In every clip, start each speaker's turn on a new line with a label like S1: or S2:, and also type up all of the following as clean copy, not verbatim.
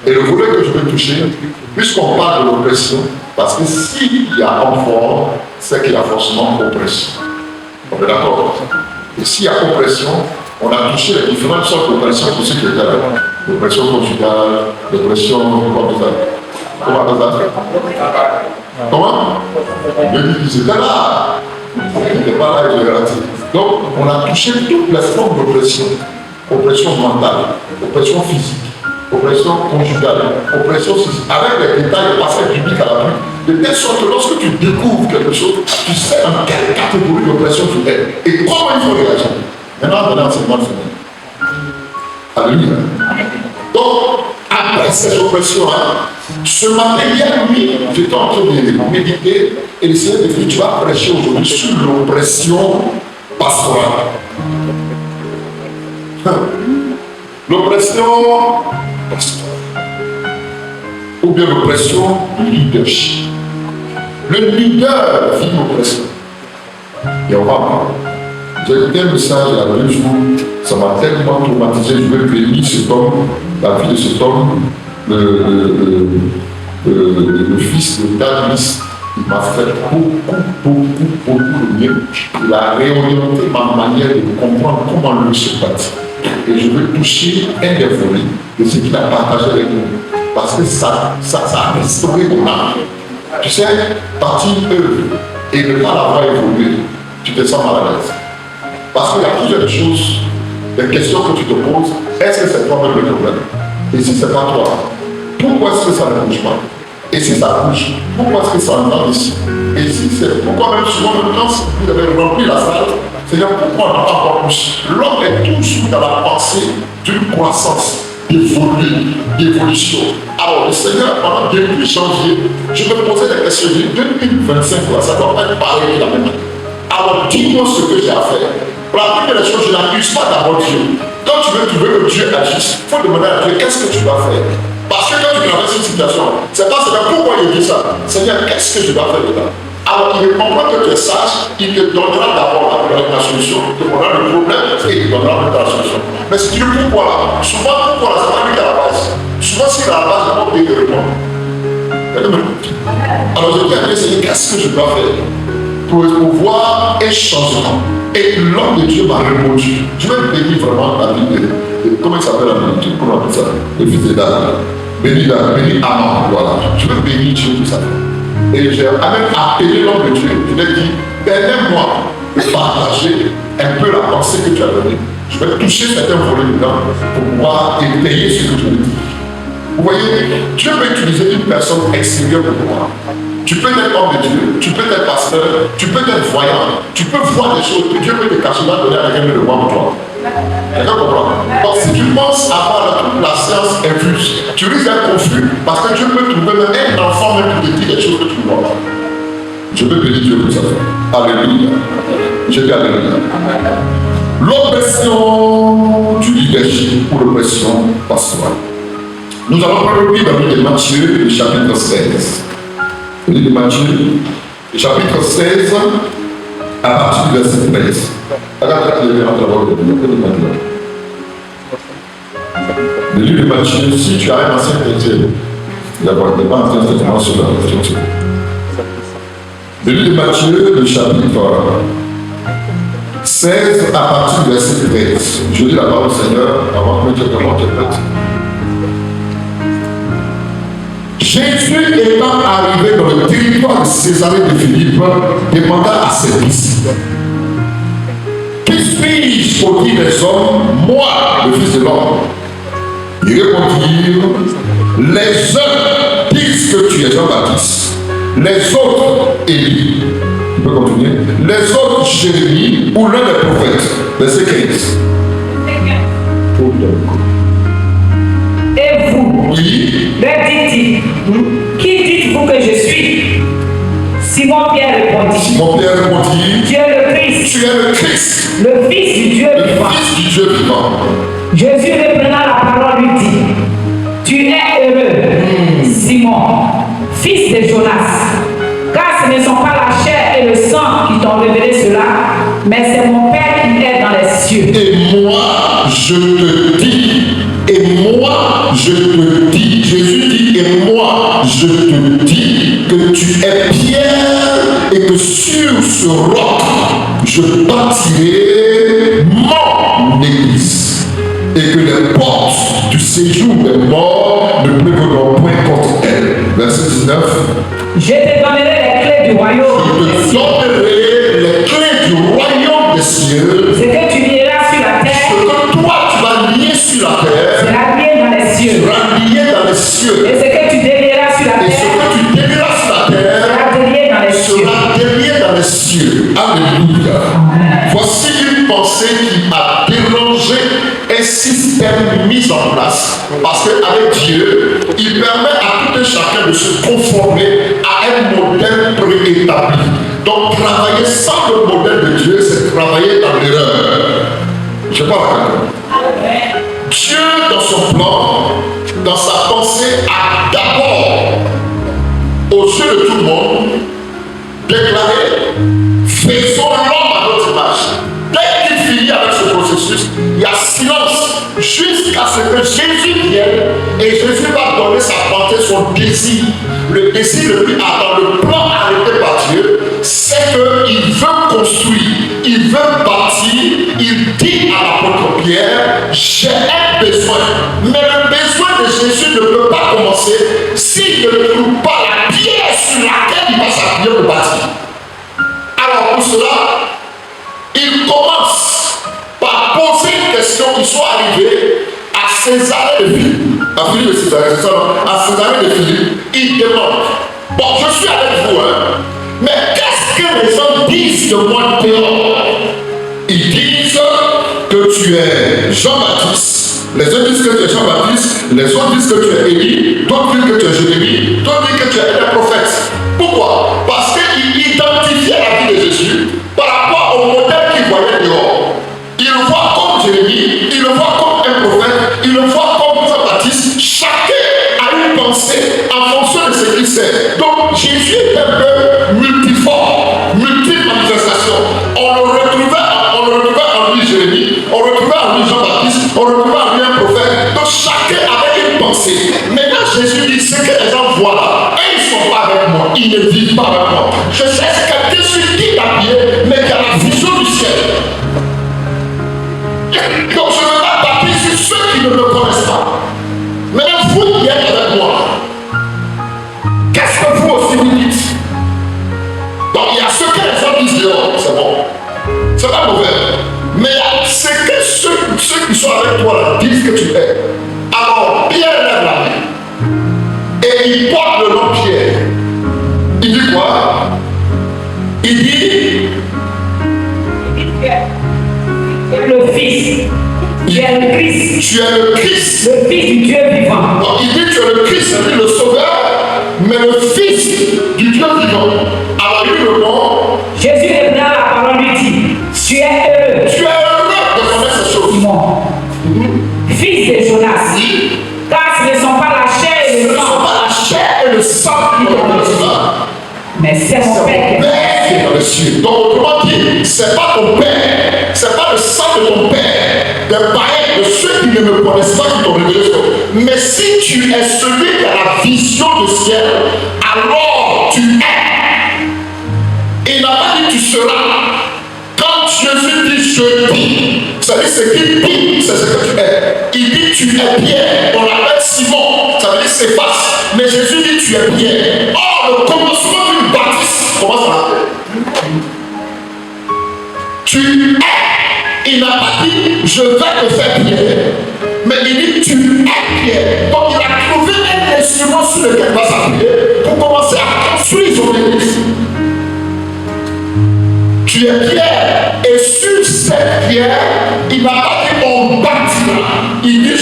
S1: Et le volet que je veux toucher, puisqu'on parle de l'oppression, parce que s'il y a homme fort, c'est qu'il y a forcément oppression. On est d'accord? Et s'il y a oppression, on a touché les différentes sortes d'oppression pour ceux qui étaient là. L'oppression conjugale, l'oppression, comment ils étaient là. Ils n'étaient pas là, ils étaient ratés. Donc, on a touché toutes les formes d'oppression. Oppression mentale, oppression physique, oppression conjugale, oppression physique, avec les détails passés publics à la pluie, de telle sorte que lorsque tu découvres quelque chose, tu sais dans quelle catégorie d'oppression tu es et comment il faut réagir. Maintenant, on a l'enseignement de Alléluia. Donc, après ces oppressions, ce matin, hier nuit, j'étais en train de méditer et le Seigneur me dit, tu vas prêcher aujourd'hui sur l'oppression pastorale. L'oppression pastorale. Ou bien l'oppression leadership. Le leader vit l'oppression. Et on va voir. J'ai écouté un message il y a 2 jours, ça m'a tellement traumatisé, je vais bénir cet homme, la vie de cet homme, le fils de Davis. Il m'a fait beaucoup de bien. Il a réorienté ma manière de comprendre comment lui se battre. Et je veux toucher un des volets de ce qu'il a partagé avec nous. Parce que ça a restauré mon âme. Tu sais, partir œuvre et ne pas l'avoir évolué, tu te sens mal à l'aise. Parce qu'il y a plusieurs choses, des questions que tu te poses. Est-ce que c'est toi-même le problème? Et si ce n'est pas toi, pourquoi est-ce que ça ne bouge pas? Et si ça bouge, pourquoi est-ce que ça entend ici? Et si c'est pourquoi même souvent maintenant, si vous avez rempli la salle, c'est-à-dire pourquoi on entend encore plus? L'homme est toujours dans la pensée d'une croissance, d'évolution. Alors le Seigneur, pendant depuis janvier, je me posais des questions. 2025, ça ne doit pas être pareil la même année. Alors dis-moi ce que j'ai à faire. Pour la première des choses, je n'accuse pas d'abord Dieu. Quand tu veux que Dieu agisse, il faut demander à Dieu qu'est-ce que tu dois faire. Parce que quand tu traverses une situation, c'est pas pourquoi il dit ça. Seigneur, qu'est-ce que je dois faire dedans? Alors il comprend que tu es sage, il te donnera d'abord la solution, il te donnera le problème et il te donnera la solution. Mais si tu dis pourquoi là, souvent pourquoi là, c'est pas lui qui est à la base. Souvent si il est à la base, il va pas payer de répondre. Alors je dis à Dieu, Seigneur, qu'est-ce que je dois faire pour voir un changement? Et l'homme de Dieu m'a répondu. Je vais bénir vraiment la vie de comment il s'appelle la vie? Comment on appelle ça? Le fils de Dan. Béni Amand, voilà. Je vais bénir Dieu pour ça. Et j'ai même appelé l'homme de Dieu. Je lui ai dit, permets-moi de partager un peu la pensée que tu as donnée. Je vais toucher certains volets dedans pour pouvoir étayer ce que tu me dis. Vous voyez, Dieu peut utiliser une personne extérieure pour moi. Tu peux être homme de Dieu, tu peux être pasteur, tu peux être voyant, tu peux voir des choses que Dieu peut te cacher dans donner à quelqu'un de voir pour toi. Quelqu'un comprend? Donc si tu penses avoir toute la science infuse, tu risques d'être confus parce que Dieu peut trouver même un enfant même qui te dit des choses que tu ne vois pas. Je veux bénir Dieu pour ça. Alléluia. Je dis Alléluia. L'oppression du leadership ou l'oppression pastorale. Nous allons prendre le livre de Matthieu, le chapitre 16. Le livre de Matthieu, le chapitre 16, à partir du verset 13. Regardez le livre de Matthieu, si tu as un ancien chrétien, d'abord, il n'est pas ancien chrétien sur la question. Le livre de Matthieu, le chapitre 16, à partir du verset 13. Je dis la parole au Seigneur avant que Dieu te montre. Jésus étant arrivé dans le territoire de Césarée de Philippe, demanda à ses disciples, qui suis-je pour dire les hommes, moi, le Fils de l'homme? Ils répondirent, les uns disent que tu es Jean-Baptiste, les autres Élie. Tu peux continuer. Les autres Jérémie ou l'un des prophètes. Verset 15.
S2: Et vous,
S1: oui,
S2: leur dit-il, qui dites-vous que je suis? Simon-Pierre répondit,
S1: tu es
S2: le Christ, le Fils du Dieu vivant. Jésus reprenant la parole lui dit, tu es heureux, Simon, fils de Jonas, car ce ne sont pas la chair et le sang qui t'ont révélé cela, mais c'est mon Père qui est dans les cieux.
S1: Et moi, je te dis, et moi, moi, je te dis, Jésus dit, et moi, je te dis que tu es Pierre et que sur ce roc, je bâtirai mon église. Et que les portes du séjour des morts ne prévaudront point contre elle. Verset 19.
S2: Je te donnerai les clés du royaume.
S1: Je te donnerai les clés du royaume des cieux.
S2: Ce que tu liras sur la terre.
S1: Ce que toi tu vas lier sur la terre.
S2: Sera lié dans les cieux.
S1: Sera lié dans les cieux.
S2: Et ce que tu délieras sur la terre.
S1: Et ce que tu délieras sur la terre.
S2: Sera délié dans les cieux.
S1: Sera délié dans les cieux. Alléluia. Voici une pensée qui a dérangé un système mis en place, parce qu'avec Dieu, il permet à tout un chacun de se conformer à un modèle préétabli. Donc travailler sans le modèle de Dieu, c'est travailler dans l'erreur. Je parle à quelqu'un. Dieu, dans son plan, dans sa pensée, a d'abord, aux yeux de tout le monde, déclaré: faisons l'homme à notre image. Dès qu'il finit avec ce processus, il y a silence jusqu'à ce que Jésus vienne, et Jésus va donner sa volonté, son désir. Le désir de lui, dans le plan arrêté par Dieu, c'est qu'il veut construire, il veut bâtir. Il dit à l'apôtre Pierre: j'ai un besoin. Mais le besoin de Jésus ne peut pas commencer s'il ne trouve pas la pierre sur laquelle il va s'appuyer pour bâtir. Alors pour cela, il commence par poser une question. Ils sont arrivés à Césarée de Philippe. À Philippe de Césarée, c'est ça, non? À Césarée de Philippe. Il demande: bon, je suis avec vous, hein, mais qu'est-ce que les hommes disent de moi dehors? Ils disent que tu es Jean-Baptiste. Les uns disent que tu es Jean-Baptiste, les autres disent que tu es Élie, d'autres disent que tu es Jérémie, d'autres disent que tu es un prophète. Pourquoi? Parce qu'ils identifiaient la vie de Jésus par rapport au modèle qu'ils voyaient dehors. Ils le voient comme Jérémie, ils le voient comme un prophète, ils le voient comme Jean-Baptiste. Chacun a une pensée en fonction de ce qu'il sait. Donc Jésus est un peu multiforme, multi-manifestation. On le retrouvait en lui Jérémie, on le retrouvait en lui Jean-Baptiste, on le retrouvait en lui un prophète. Donc chacun avait une pensée. Maintenant Jésus dit: ce que les gens voient là, eux ils ne sont pas avec moi, ils ne vivent pas avec moi. Je cherche quelqu'un sur qui t'appuyer, mais qui a la vision du ciel. Donc je ne vais pas bâtir sur ceux qui ne me connaissent pas. Maintenant vous qui êtes avec moi, qu'est-ce que vous aussi vous dites? Donc il y a ce que les gens disent dehors, c'est bon, c'est pas mauvais. Mais il y a ce que ceux qui sont avec toi là disent que tu es. Alors Pierre lève la main et il porte le nom Pierre. Il dit quoi? Il dit
S2: le Fils. Tu es le Christ.
S1: Tu es le Christ.
S2: Le Fils du Dieu vivant.
S1: Donc il dit: tu es le Christ, c'est le Sauveur, mais le Fils du Dieu vivant. Alors il dit le nom.
S2: Jésus répondant à la parole lui dit: tu es heureux.
S1: Tu es heureux de connaître ces choses.
S2: Simon, fils de Jonas.
S1: Oui.
S2: Car ce ne sont pas la chair et
S1: Ce
S2: le
S1: ne sont
S2: sang,
S1: pas la chair et le sang qui ont le cela.
S2: mais c'est mon Père.
S1: Qui est dans les cieux. Donc autrement dit, c'est pas ton père, c'est pas le sang de ton père, des païens, de ceux qui ne me connaissent pas qui t'ont révélé ça. Mais si tu es celui qui a la vision du ciel, alors tu es. Il n'a pas dit tu seras. Quand Jésus dit je dis, c'est-à-dire ce qu'il dit, c'est ce que tu es. Il dit tu es Pierre, on l'appelle Simon, ça veut dire c'est face. Mais Jésus dit tu es Pierre. Or le commencement d'une bâtisse, comment ça s'appelle? Tu es. Il n'a pas dit je vais te faire Pierre, mais il dit tu es Pierre. Donc il a trouvé un instrument sur lequel il va s'appuyer pour commencer à construire son église. Tu es Pierre, et sur cette pierre, il n'a pas dit on bâtira, il dit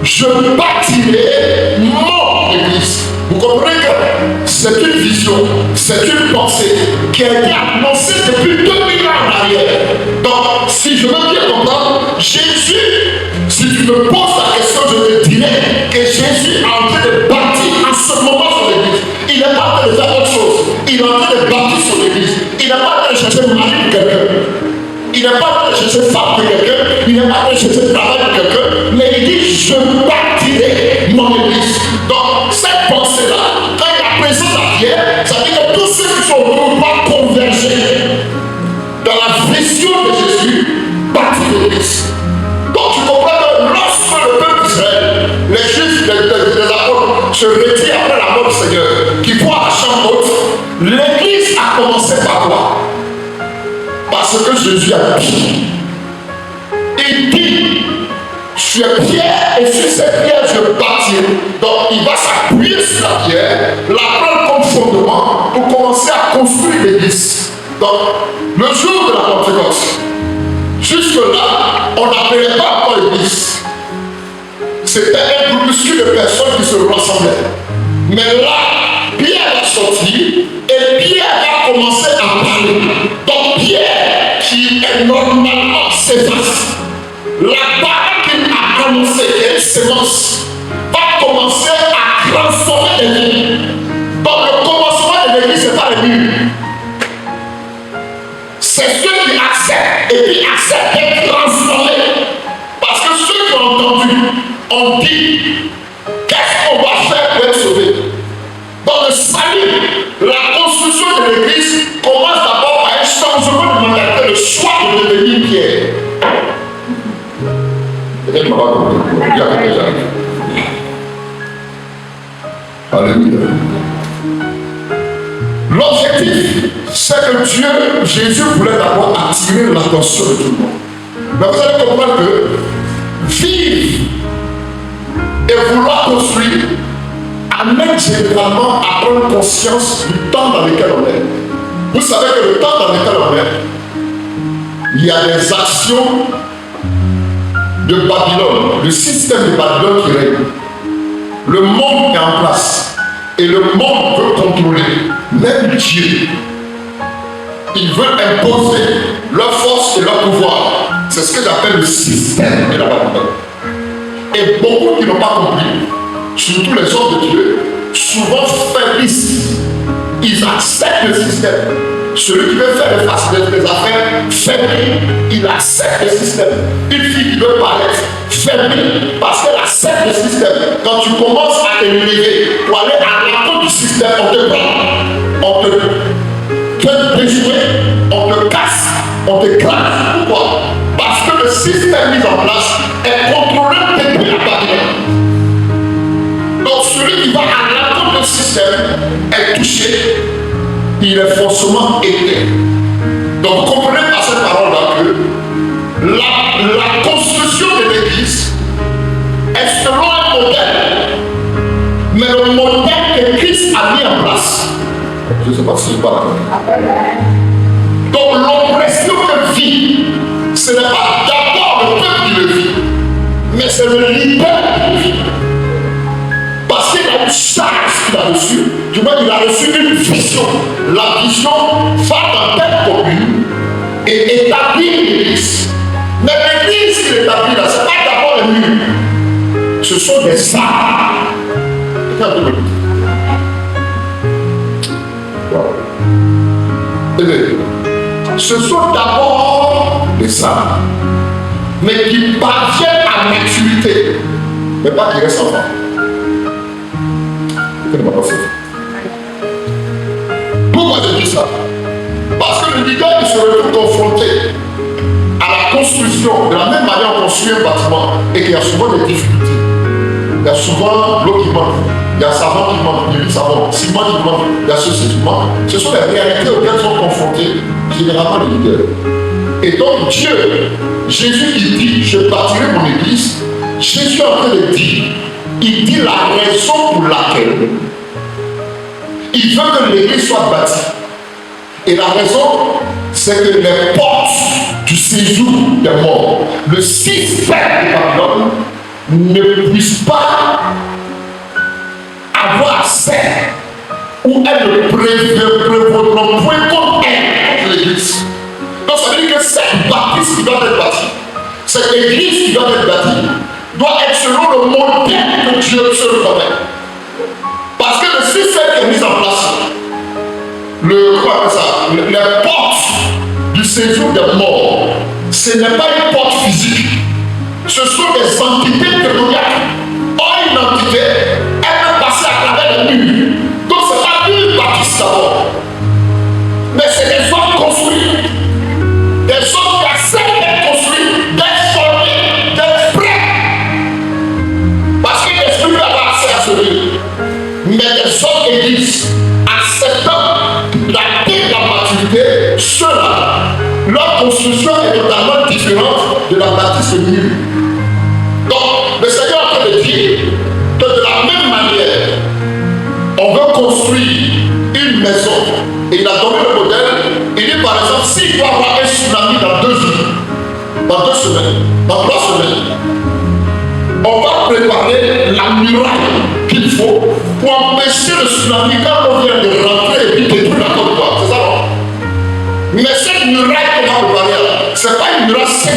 S1: je bâtirai mon église. Vous comprenez que c'est une vision, c'est une pensée qui a été annoncée depuis 2000 ans en arrière. Donc, si je veux bien comprendre, Jésus, si tu me poses la question, je te dirai que Jésus est en train de bâtir en ce moment son église. Il n'est pas en train de faire autre chose. Il est en train de bâtir son église. Il n'est pas en train de chercher le mari de quelqu'un. Il n'est pas en train de chercher femme de quelqu'un, il n'est pas en train de chercher travail de quelqu'un, mais il dit je bâtirai mon église. Donc cette pensée-là, quand il a présent à Pierre, ça veut dire que tous ceux qui sont autour doivent converger dans la vision de Jésus, bâtir l'église. Donc tu comprends que lorsque le peuple d'Israël, les juifs, les apôtres, se retirent après la mort du Seigneur, qui voient la chambre haute, l'église a commencé par quoi? Parce que Jésus a dit. Il dit, je suis pierre et sur cette pierre je bâtirai. Donc il va s'appuyer sur la pierre, la prendre comme fondement pour commencer à construire l'église. Donc le jour de la Pentecôte, jusque-là, on n'appelait pas encore l'église. C'était un groupuscule de personnes qui se rassemblaient. Mais là, Pierre va sortir et Pierre va commencer à parler. Donc Pierre, qui est normalement s'efface, la parole qu'il a annoncée, une sémence, va commencer à transformer les vies. Donc le commencement de l'église, ce n'est pas les murs. C'est ceux qui acceptent et qui acceptent d'être transformés. Parce que ceux qui ont entendu ont dit qu'est-ce qu'on va faire pour être sauvé. Dans le salut, la construction de l'église commence d'abord par un changement de mentalité, le choix de devenir Pierre. Peut-être qu'on va comprendre. Alléluia. L'objectif, c'est que Dieu, Jésus voulait d'abord attirer l'attention de tout le monde. Mais vous allez comprendre que vivre et vouloir construire amène généralement à prendre conscience du temps dans lequel on est. Vous savez que le temps dans lequel on est, il y a des actions de Babylone, le système de Babylone qui règne. Le monde est en place et le monde veut contrôler. Même Dieu, ils veulent imposer leur force et leur pouvoir. C'est ce que j'appelle le système de la Babylone. Et beaucoup qui n'ont pas compris, surtout les hommes de Dieu, souvent faiblissent. Ils acceptent le système. Celui qui veut faire des affaires faibles, il accepte le système. Une fille qui veut paraître faible, parce qu'elle accepte le système. Quand tu commences à te lever pour aller à l'encontre du système, on te prend, on te déjouer, on te casse, on te classe. Pourquoi? Parce que le système mis en place est contrôlé depuis la Babylone. Donc celui qui va à l'encontre du système est touché, il est forcément éteint. Donc comprenez par cette parole-là que la construction de l'église est selon un modèle, mais le modèle que Christ a mis en place. Je ne sais pas si je parle. Donc l'oppression que vit, ce n'est pas d'abord le peuple qui le vit, mais c'est le leader qui le vit. Parce qu'il a une charge qu'il a reçue, du moins il a reçu une vision. La vision va dans telle commune et établir l'église. Mais l'église qu'il établit là, ce n'est pas d'abord les murs. Ce sont des arbres. Regardez-le. Ce sont d'abord des arbres, mais qui parviennent à maturité, mais pas qui restent enfants. Pourquoi je dis ça? Parce que le leader il se retrouve confronté à la construction, de la même manière qu'on construit un bâtiment et qu'il y a souvent des difficultés. Il y a souvent l'eau qui manque, il y a savon qui manque, il y a du savon, ciment qui manque, il y a ceci qui manque. Ce sont les réalités auxquelles sont confrontés généralement les leaders. Et donc Dieu, Jésus il dit, je bâtirai mon église. Jésus est en train de dire, il dit la raison pour laquelle il veut que l'église soit bâtie. Et la raison, c'est que les portes du séjour des morts, le système de Babylone, ne puissent pas avoir accès ou elles ne prévaudront point contre elle, l'église. Donc ça veut dire que cette bâtisse qui doit être bâtie, cette église qui doit être bâtie, doit être selon le modèle que Dieu se reconnaît. Parce que le système qui est mis en place, les portes du séjour des morts, ce n'est pas une porte physique. Ce sont des entités démoniaques. Or, une entité, elle peut passer à travers les murs. Donc, ce n'est pas une bâtisse d'abord. Mais c'est des hommes construits. Des hommes qui acceptent d'être construits, d'être formés, d'être prêts. Parce que l'esprit n'a pas accès à ce lieu. Mais des hommes églises, acceptant la maturité, ceux-là, leur construction est totalement différente de la bâtisse de mur. Donc, le Seigneur est en train de dire que de la même manière, on veut construire une maison. Et il a donné le modèle. Il dit par exemple, s'il doit y avoir un tsunami dans 2 jours, dans 2 semaines, dans 3 semaines, on va préparer la muraille qu'il faut pour empêcher le tsunami quand on vient de rentrer et puis détruire la Côte d'Ivoire. C'est ça, non? Mais cette muraille qu'on va préparer, ce n'est pas une muraille simple.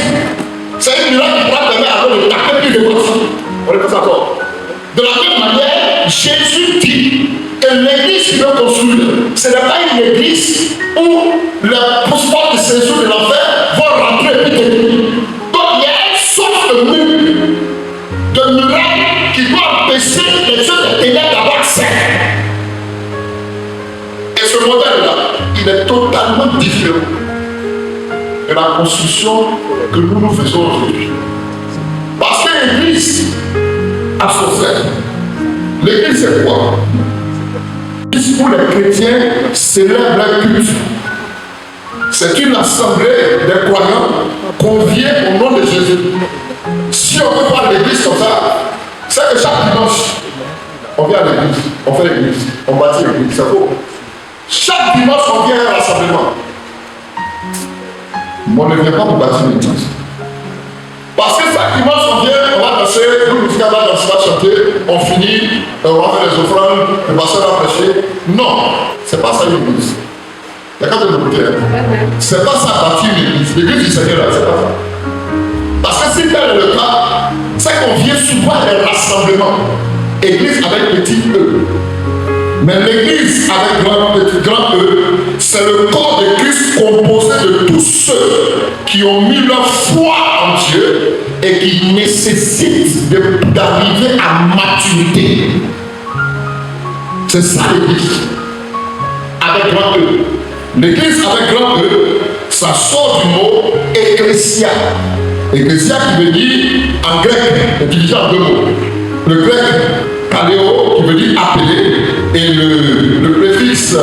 S1: C'est une muraille qui pourra permettre à l'homme de taper plus de voitures. On est pas d'accord? De la même manière, Jésus dit que l'église qui veut construire, ce n'est pas une église où les portes de séjour de l'enfer vont rentrer et puis détruire. Donc il y a une sorte de muraille qui doit empêcher les yeux des ténèbres d'avoir accès. Et ce modèle-là, il est totalement différent de la construction que nous faisons aujourd'hui. Parce que l'église a son frère. L'église c'est quoi? L'église où les chrétiens célèbrent leur culte. C'est une assemblée des croyants conviés au nom de Jésus. Si on veut voir l'église comme ça, c'est que chaque dimanche, on vient à l'église, on fait l'église, on bâtit l'église, c'est faux. Chaque dimanche, on vient à un rassemblement. Mais on ne vient pas pour bâtir l'église. Parce que chaque dimanche, on vient, on va danser, nous, musique, on va danser, on va chanter, on finit, on va faire les offrandes, le pasteur va prêcher. Non, c'est pas ça l'église. Il y a quand même le côté. C'est pas ça bâtir l'église. L'église du Seigneur, là, c'est pas ça. Parce que si tel est le cas, c'est qu'on vient souvent à des rassemblements. Église avec petit E. Mais l'église avec grand E, c'est le corps de Christ composé de tous ceux qui ont mis leur foi en Dieu et qui nécessitent d'arriver à maturité. C'est ça l'église. Avec grand E. L'église avec grand E, ça sort du mot ecclésia. Ecclésia qui veut dire en grec, est divisé en 2 mots. Le grec paléo qui veut dire appelé et le préfixe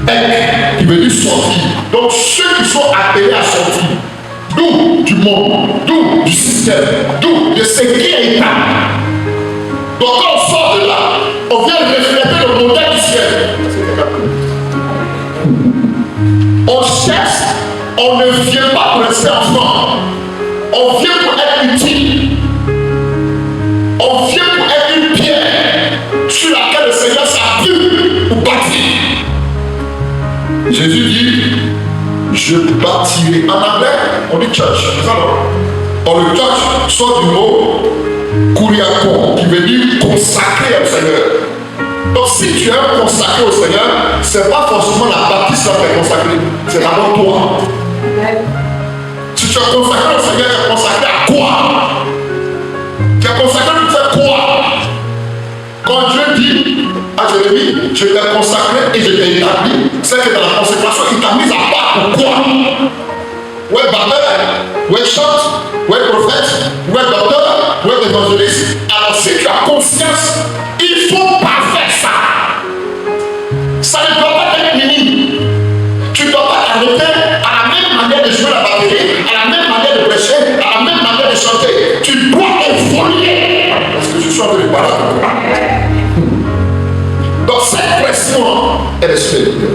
S1: ek qui veut dire sortir. Donc ceux qui sont appelés à sortir, d'où du monde, d'où du système, d'où de ce qui est état. Donc quand on sort de là, on vient refléter le modèle du ciel. On cherche, on ne vient pas pour rester enfant. On vient pour être utile. On vient pour être une pierre sur laquelle le Seigneur s'appuie pour bâtir. Jésus dit, je bâtirai. En anglais, on dit church. C'est ça, non? Or, le church sort du mot kuriakon, qui veut dire consacré au Seigneur. Donc, si tu es consacré au Seigneur, ce n'est pas forcément la bâtisse qui est consacrée, c'est d'abord toi. Si tu es consacré au Seigneur, tu es consacré à quoi? Tu es consacré pour faire quoi? Quand Dieu dit à Jérémie, je t'ai consacré et je t'ai établi, c'est que dans la consécration, il t'a mis à part pour quoi? Où est barbeur? Où est chante? Où est prophète? Où est docteur? Où est évangéliste? Alors si tu as conscience, il ne faut pas faire ça. Ça ne doit pas être minime. Tu ne dois pas t'arrêter à la même manière de jouer la batterie, à la même manière de prêcher, à la même manière de chanter. Tu dois évoluer. Parce que je suis en train de parler. Donc cette pression, elle est sur les leaders.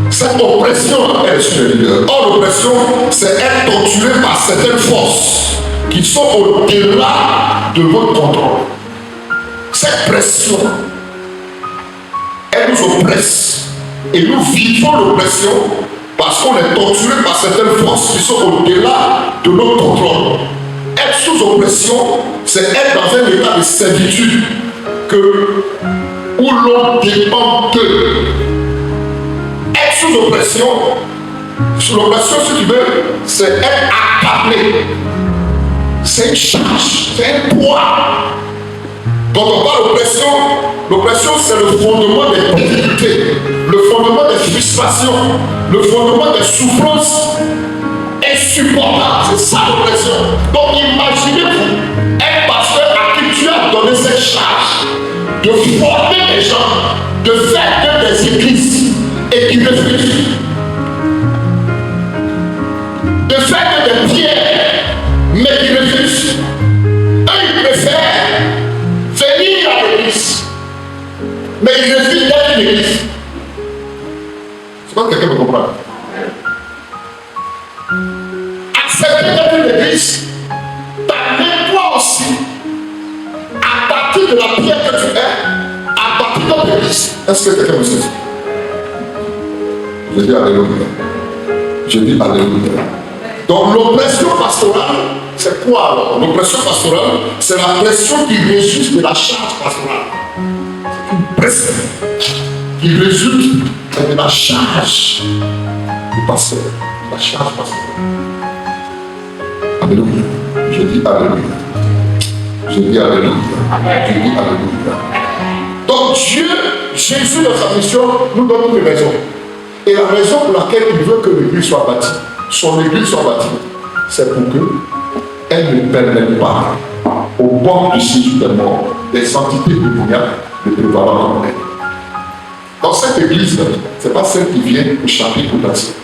S1: Cette oppression, elle est sur les leaders. Or, l'oppression, c'est être torturé par certaines forces qui sont au-delà de votre contrôle. Cette pression, elle nous oppresse. Et nous vivons l'oppression parce qu'on est torturé par certaines forces qui sont au-delà de notre contrôle. Être sous oppression, c'est être dans un état de servitude où l'on dépend d'eux. Être sous oppression, L'oppression, si tu veux, c'est être accablé. C'est une charge, c'est un poids. Quand on parle d'oppression, l'oppression c'est le fondement des difficultés, le fondement des frustrations, le fondement des souffrances insupportables. C'est ça l'oppression. Donc imaginez-vous un pasteur à qui tu as donné cette charge de former les gens, de faire des églises et qui refusent. De faire des pierres, mais qui refusent. Eux, ils préfèrent venir à l'église, mais ils refusent d'être une église. C'est pas que quelqu'un me comprend. Accepter d'être une église, t'amènes toi aussi, à partir de la pierre que tu es, à partir de l'église. Est-ce que quelqu'un me sait? Je dis alléluia. Je dis alléluia. Donc l'oppression pastorale, c'est quoi alors? L'oppression pastorale, c'est la pression qui résulte de la charge pastorale. C'est une pression qui résulte de la charge du pasteur. La charge pastorale. Alléluia. Je dis alléluia. Je dis alléluia. Je dis alléluia. Donc Dieu, Jésus dans sa mission, nous donne une raison. Et la raison pour laquelle il veut que l'église soit bâtie, son église soit bâtie, c'est pour qu'elle ne permette pas au bord du séjour des morts des entités démoniaques de prévaloir en elle. Dans cette église, ce n'est pas celle qui vient pour chanter, pour danser.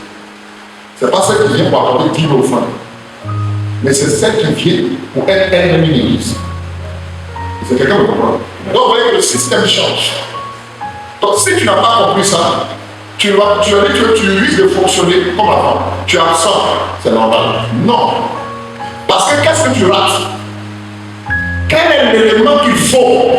S1: Ce n'est pas celle qui vient pour apporter 10 offrandes. Mais c'est celle qui vient pour être elle-même une église. C'est quelqu'un qui comprend. Donc vous voyez que le système change. Donc si tu n'as pas compris ça, tu risques de fonctionner comme avant. Tu es absent, c'est normal. Non. Parce que qu'est-ce que tu rates? Quel est l'élément qu'il faut?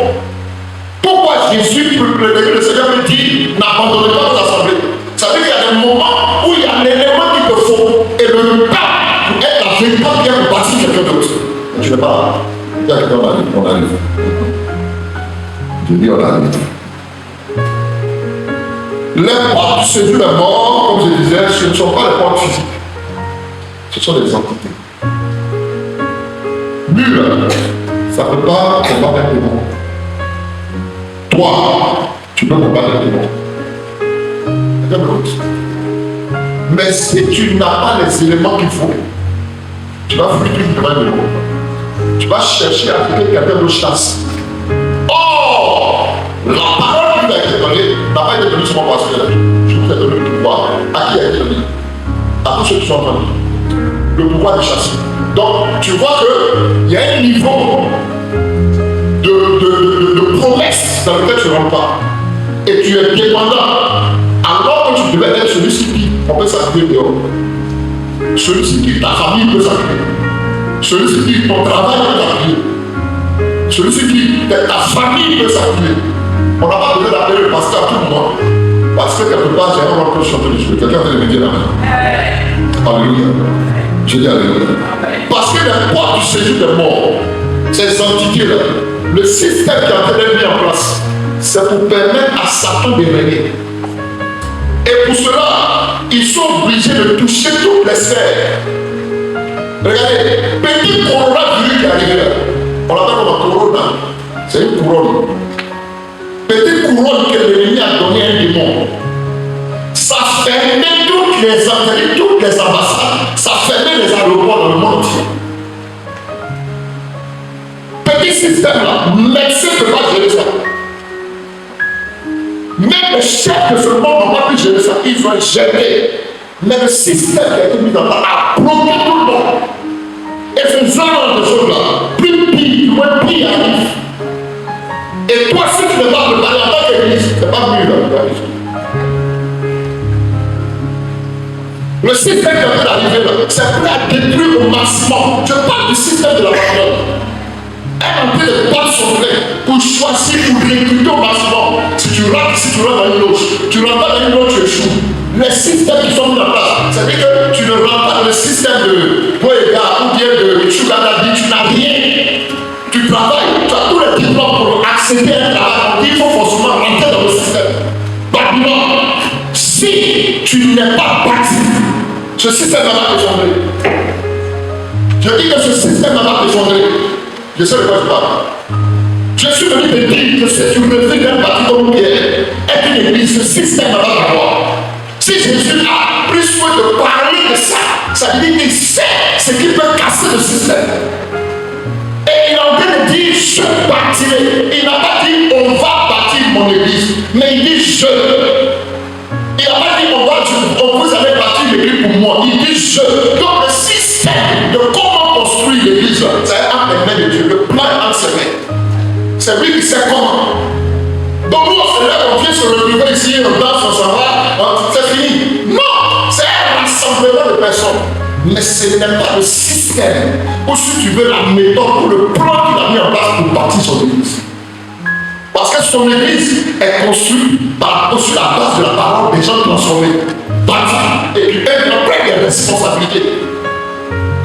S1: Pourquoi Jésus, le Seigneur me dit, n'abandonnez pas vos assemblées? Ça veut dire qu'il y a des moments où il y a l'élément qu'il te faut. Et le temps pour être la véritable bien pour bâtir quelqu'un d'autre. Je ne vais pas. Il y a quelqu'un on arrive. Je dis on arrive. Les portes du séjour des morts, comme je disais, ce ne sont pas les portes physiques. Ce sont des entités. Nul, ça ne peut pas combattre un démon. Toi, tu peux combattre un démon. Mais si tu n'as pas les éléments qu'il faut, tu vas fuir devant un démon. Tu vas chercher à ce que quelqu'un le chasse. Or, la parole qui a été donnée n'a pas été donnée sur mon pasteur. Je vous ai donné le pouvoir. À qui a été donné? À tous ceux qui sont en train de dire. Le pouvoir de chasser. Donc, tu vois qu'il y a un niveau de promesse dans lequel tu ne rentres pas. Et tu es dépendant. Alors que tu devais être celui qui on peut s'appuyer dehors. Celui qui ta famille peut s'appuyer. Celui qui ton travail peut s'appuyer. Celui qui ta famille peut s'appuyer. On n'a pas besoin d'appeler le pasteur à tout moment. Parce que quelque part, j'ai un peu chanter les cheveux. Quelqu'un veut me dire la main. Alléluia. Je dis alléluia. Parce que les portes du séjour des morts, ces entités-là, le système qui a été mis en place, c'est pour permettre à Satan de régner. Et pour cela, ils sont obligés de toucher toutes les sphères. Regardez, petit coronavirus qui arrive là, on l'appelle comme un corona, c'est une couronne. Petite couronne que l'ennemi a donné à un démon. Ça fermait toutes les entrées, toutes les ambassades, ça fermait les aéroports dans le monde entier. Petit système là, médecin ne peut pas gérer ça. Même les chefs de ce monde n'ont pas pu gérer ça, ils ont géré. Mais le système qui a été mis en place a bloqué tout le monde. Et ce genre de choses là, plus pire, moins pire arrive. Et toi, si tu n'es pas préparé en tant qu'église, c'est pas mieux là. Le système qui est en train d'arriver là, c'est prêt à détruire au maximum. Je parle du système de la parole. Elle est en train de battre son plein pour choisir, pour recruter au maximum. Si tu rentres dans une loge, tu rentres dans une loge, tu échoues. Les systèmes qui sont mis en place, c'est-à-dire que tu ne rentres pas dans le système de Boega ou bien de Sugar Daddy, tu n'as rien. Tu travailles, tu as tous les diplômes pour accéder à un travail. Il faut forcément rentrer dans le système. Babylone, si tu n'es pas bâti, Ce système va s'effondrer. Je dis que ce système va s'effondrer. Je sais de quoi je parle. Je suis venu te dire que si tu refais d'un bâti comme Pierre, est une église, ce système va t'avoir. Si Jésus a plus soin de parler de ça, ça veut dire qu'il sait ce qui peut casser le système. Et il est en train de dire je bâtirai. Il n'a pas dit on va bâtir mon église, mais il dit je. Il n'a pas dit vous allez bâtir l'église pour moi. Il dit je. Donc le système de comment construire l'église, c'est entre les mains de Dieu. Le plan est entre ses mains. C'est lui qui sait comment. Donc nous on se lève, on vient se retrouver ici, on danse, on s'en va, c'est fini. Non, c'est un rassemblement de personnes. Mais ce n'est pas le système, ou si tu veux la méthode ou le plan qu'il a mis en place pour bâtir son église. Parce que son église est construite sur la base de la parole des gens transformés, bâtis, et puis elle prend des responsabilités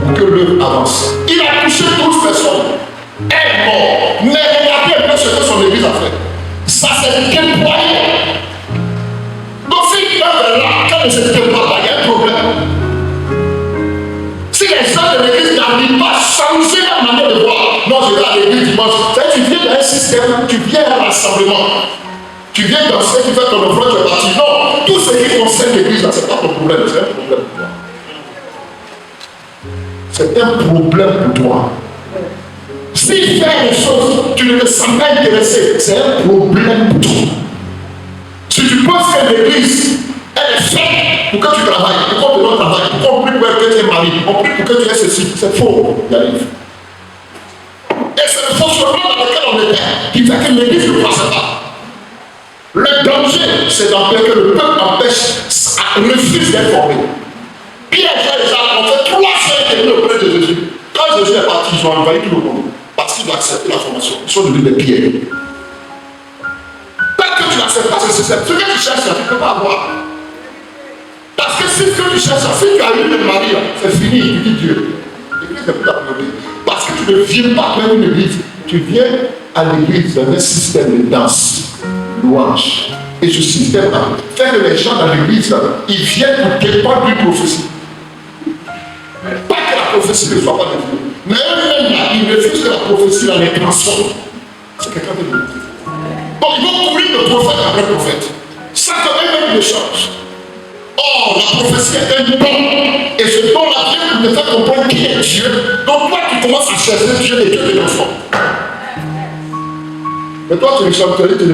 S1: pour que l'œuvre avance. Il a touché 12 personnes, elle est morte, mais regardez un peu ce que son église a fait. Ça s'est déployé. Donc si l'œuvre est là, quand elle ne se déploie pas, il y a un problème. Si les gens de l'église n'arrivent pas à changer la manière de voir, non, je vais à l'église dimanche. Tu viens dans un système, tu viens à un rassemblement. Tu viens danser, tu fais ton offrande, tu es parti. Non, tout ce qui concerne l'église, ce n'est pas ton problème, c'est un problème pour toi. C'est un problème pour toi. Si faire les choses, tu ne te sens pas intéressé, c'est un problème pour toi. Si tu penses que l'église, elle est faite pour que tu travailles, pour qu'on te donne travail, pour qu'on prie pour que tu es marié, pour qu'on prie pour que tu aies ceci, c'est faux. Il arrive. Et c'est le fonctionnement dans lequel on était qui fait que l'église ne passe pas. Le danger, c'est d'empêcher que le peuple refuse d'être formé. Pierre et Jacques ont fait 3 ans et demi auprès de Jésus. Quand Jésus est parti, ils ont envahi tout le monde. Parce qu'ils ont accepté la formation. Ils sont devenus des pierres. Tant que tu n'acceptes pas ce système, ce que tu cherches, tu ne peux pas avoir. Parce que si ce que tu cherches, si tu as eu le mari, c'est fini, tu dis Dieu. L'église n'est plus ta priorité. Parce que tu ne viens pas dans une église, tu viens à l'église dans un système de danse, louange. Et ce système fait que les gens dans l'église, ils viennent pour dépendre d'une prophétie. Pas que la prophétie ne soit pas de Dieu. Mais eux-mêmes, ils refusent que la prophétie les transforme. C'est quelqu'un de Dieu. Donc ils vont courir de prophète après prophète. Ça quand même ne change. Or, la prophétie est un don. Et ce don-là vient pour te faire comprendre qui est Dieu. Donc toi, tu commences à chercher Dieu et Dieu te transforme. Mais toi, tu ne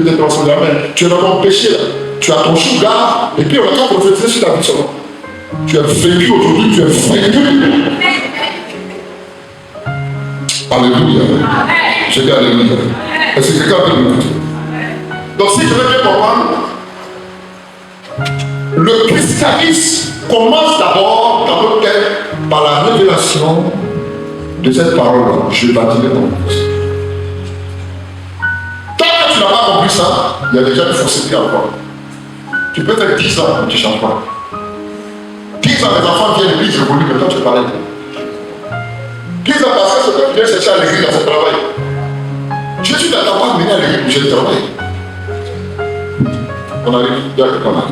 S1: te transformes jamais. Tu es dans ton péché là. Tu as ton sugar. Et puis on a qu'à prophétiser sur ta vie seulement. Tu es vaincu aujourd'hui, tu es vaincu. Alléluia. Je dis alléluia. Est-ce que quelqu'un peut m'écouter? Donc si je veux bien comprendre, le christianisme commence d'abord dans notre tête par la révélation de cette parole-là. Je bâtirai mon église. Tant que tu n'as pas compris ça, il y a déjà une fausseté encore. Tu peux faire 10 ans, mais tu ne changes pas. 10 ans, les enfants viennent à l'église, je voulais que toi tu parlais. 10 ans parce que ce que tu viens chercher à l'église dans ce travail. Jésus n'attend pas de venir à l'église pour chercher le travail. On arrive, il y a quelqu'un là.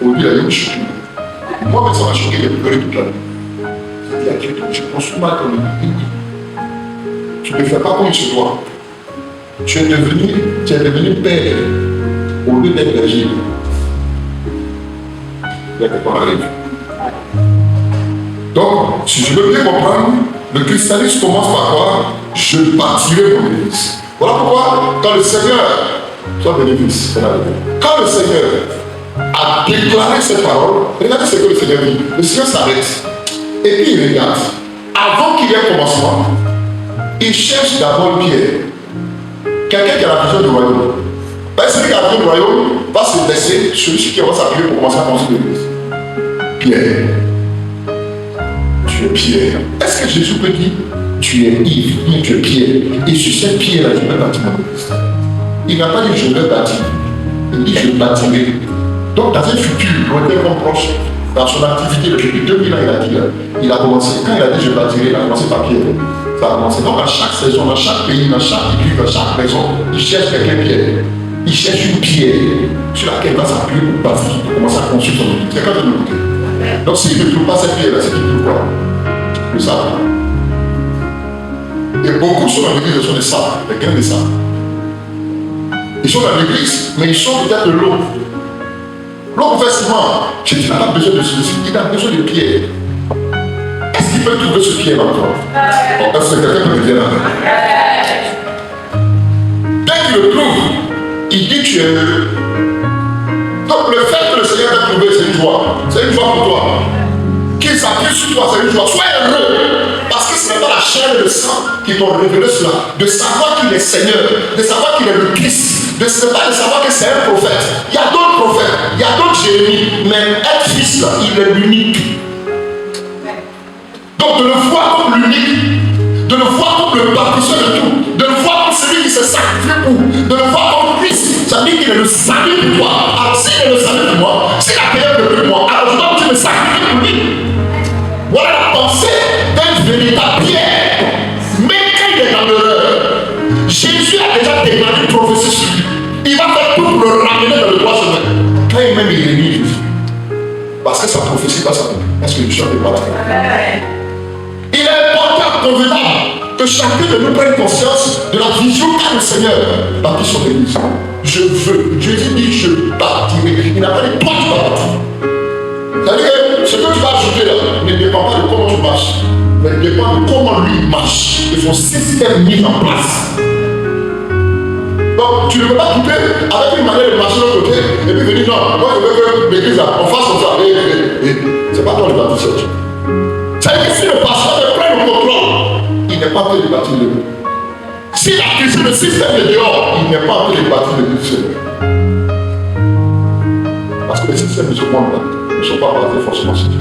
S1: Aujourd'hui, il y a eu choqué. Moi, ça m'a choqué, il y a pleuré toute la nuit. Il y a quelqu'un, tu construis mal comme une vie. Tu ne fais pas comme il se doit. Tu es devenu père au lieu d'être berger. Il y a quelqu'un arrive. Donc, si je veux bien comprendre, le christianisme commence par quoi? Je bâtirai mon église. Voilà pourquoi, quand le Seigneur, soit bénéfice, quand le Seigneur a déclaré cette parole, regardez ce que le Seigneur dit. Le Seigneur s'arrête. Et puis il regarde. Avant qu'il y ait un commencement, il cherche d'abord Pierre. Quelqu'un qui a la vision du royaume. Parce que celui qui a la vision du royaume va se baisser sur celui qui va s'appuyer pour commencer à construire l'église. Pierre. Tu es Pierre. Est-ce que Jésus peut dire tu es Yves, mais tu es Pierre? Et sur cette pierre-là, je vais bâtir mon église. Il n'a pas dit je vais bâtir. Il dit je bâtirai. Donc dans un futur, lointain proche, dans son activité depuis 2000 ans, il a commencé. Quand il a dit je bâtirai, il a commencé par Pierre. Ça a commencé. Donc à chaque saison, dans chaque pays, dans chaque église, dans chaque maison, il cherche quelqu'un Pierre. Il cherche une pierre sur laquelle il va s'appuyer pour bâtir, pour commencer à construire son église. Quelqu'un de l'autre côté. Donc s'il ne trouve pas cette pierre-là, c'est qu'il trouve quoi? Le sable. Et beaucoup sont dans l'église, ils sont des sables, des grains de sable. Ils sont dans l'église, mais ils sont peut-être de l'eau. L'eau fait ciment. Jésus n'a pas besoin de ceci, il a besoin de pierre. Est-ce qu'il peut trouver ce pierre dans toi? Est-ce que quelqu'un peut me dire là? Dès qu'il le trouve, il dit tu es heureux. Donc le fait que le Seigneur t'a trouvé, c'est une joie. C'est une joie pour toi. Qu'il s'appuie sur toi, c'est une joie. Sois heureux. Parce que ce n'est pas la chair et le sang qui t'ont révélé cela. De savoir qu'il est Seigneur, de savoir qu'il est le Christ, de savoir que c'est un prophète. Il y a d'autres prophètes, il y a d'autres Jérémie, mais être fils là, il est l'unique. Donc de le voir comme l'unique, de le voir comme le bâtisseur de tout, de le voir comme celui qui se sacrifie pour, de le voir comme Christ, ça veut dire qu'il est le salut pour toi. Alors s'il est le salut pour moi, s'il a payé le prix pour moi, alors je dois que tu me sacrifies pour lui. Voilà la pensée d'un véritable Pierre. Même quand il est dans l'erreur, Jésus a déjà déclaré une prophétie sur lui. Il va faire tout pour le ramener dans le droit chemin. Quand il même il est mis, parce que sa prophétie va s'accomplir. Est-ce que le chant est pas là? Il est important, convenable, que chacun de nous prenne conscience de la vision qu'a le Seigneur bâti son église. Je veux. Jésus dit je bâtirai. Il n'a pas dit toi tu vas bâtir. C'est-à-dire que ce que tu vas ajouter là ne dépend pas de comment tu marches, mais dépend de comment lui marche et son système mis en place. Donc tu ne peux pas quitter avec une manière de marcher de l'autre côté et puis venir non, moi je veux que l'église là, on fasse comme ça. C'est pas toi le bâtisseur. C'est-à-dire que si le pasteur ne prend le contrôle, il n'est pas en train de bâtir l'église. Si la crise, le système est dehors, il n'est pas en train de bâtir l'église. Parce que les systèmes de ce monde-là ne sont pas basés forcément sur Dieu.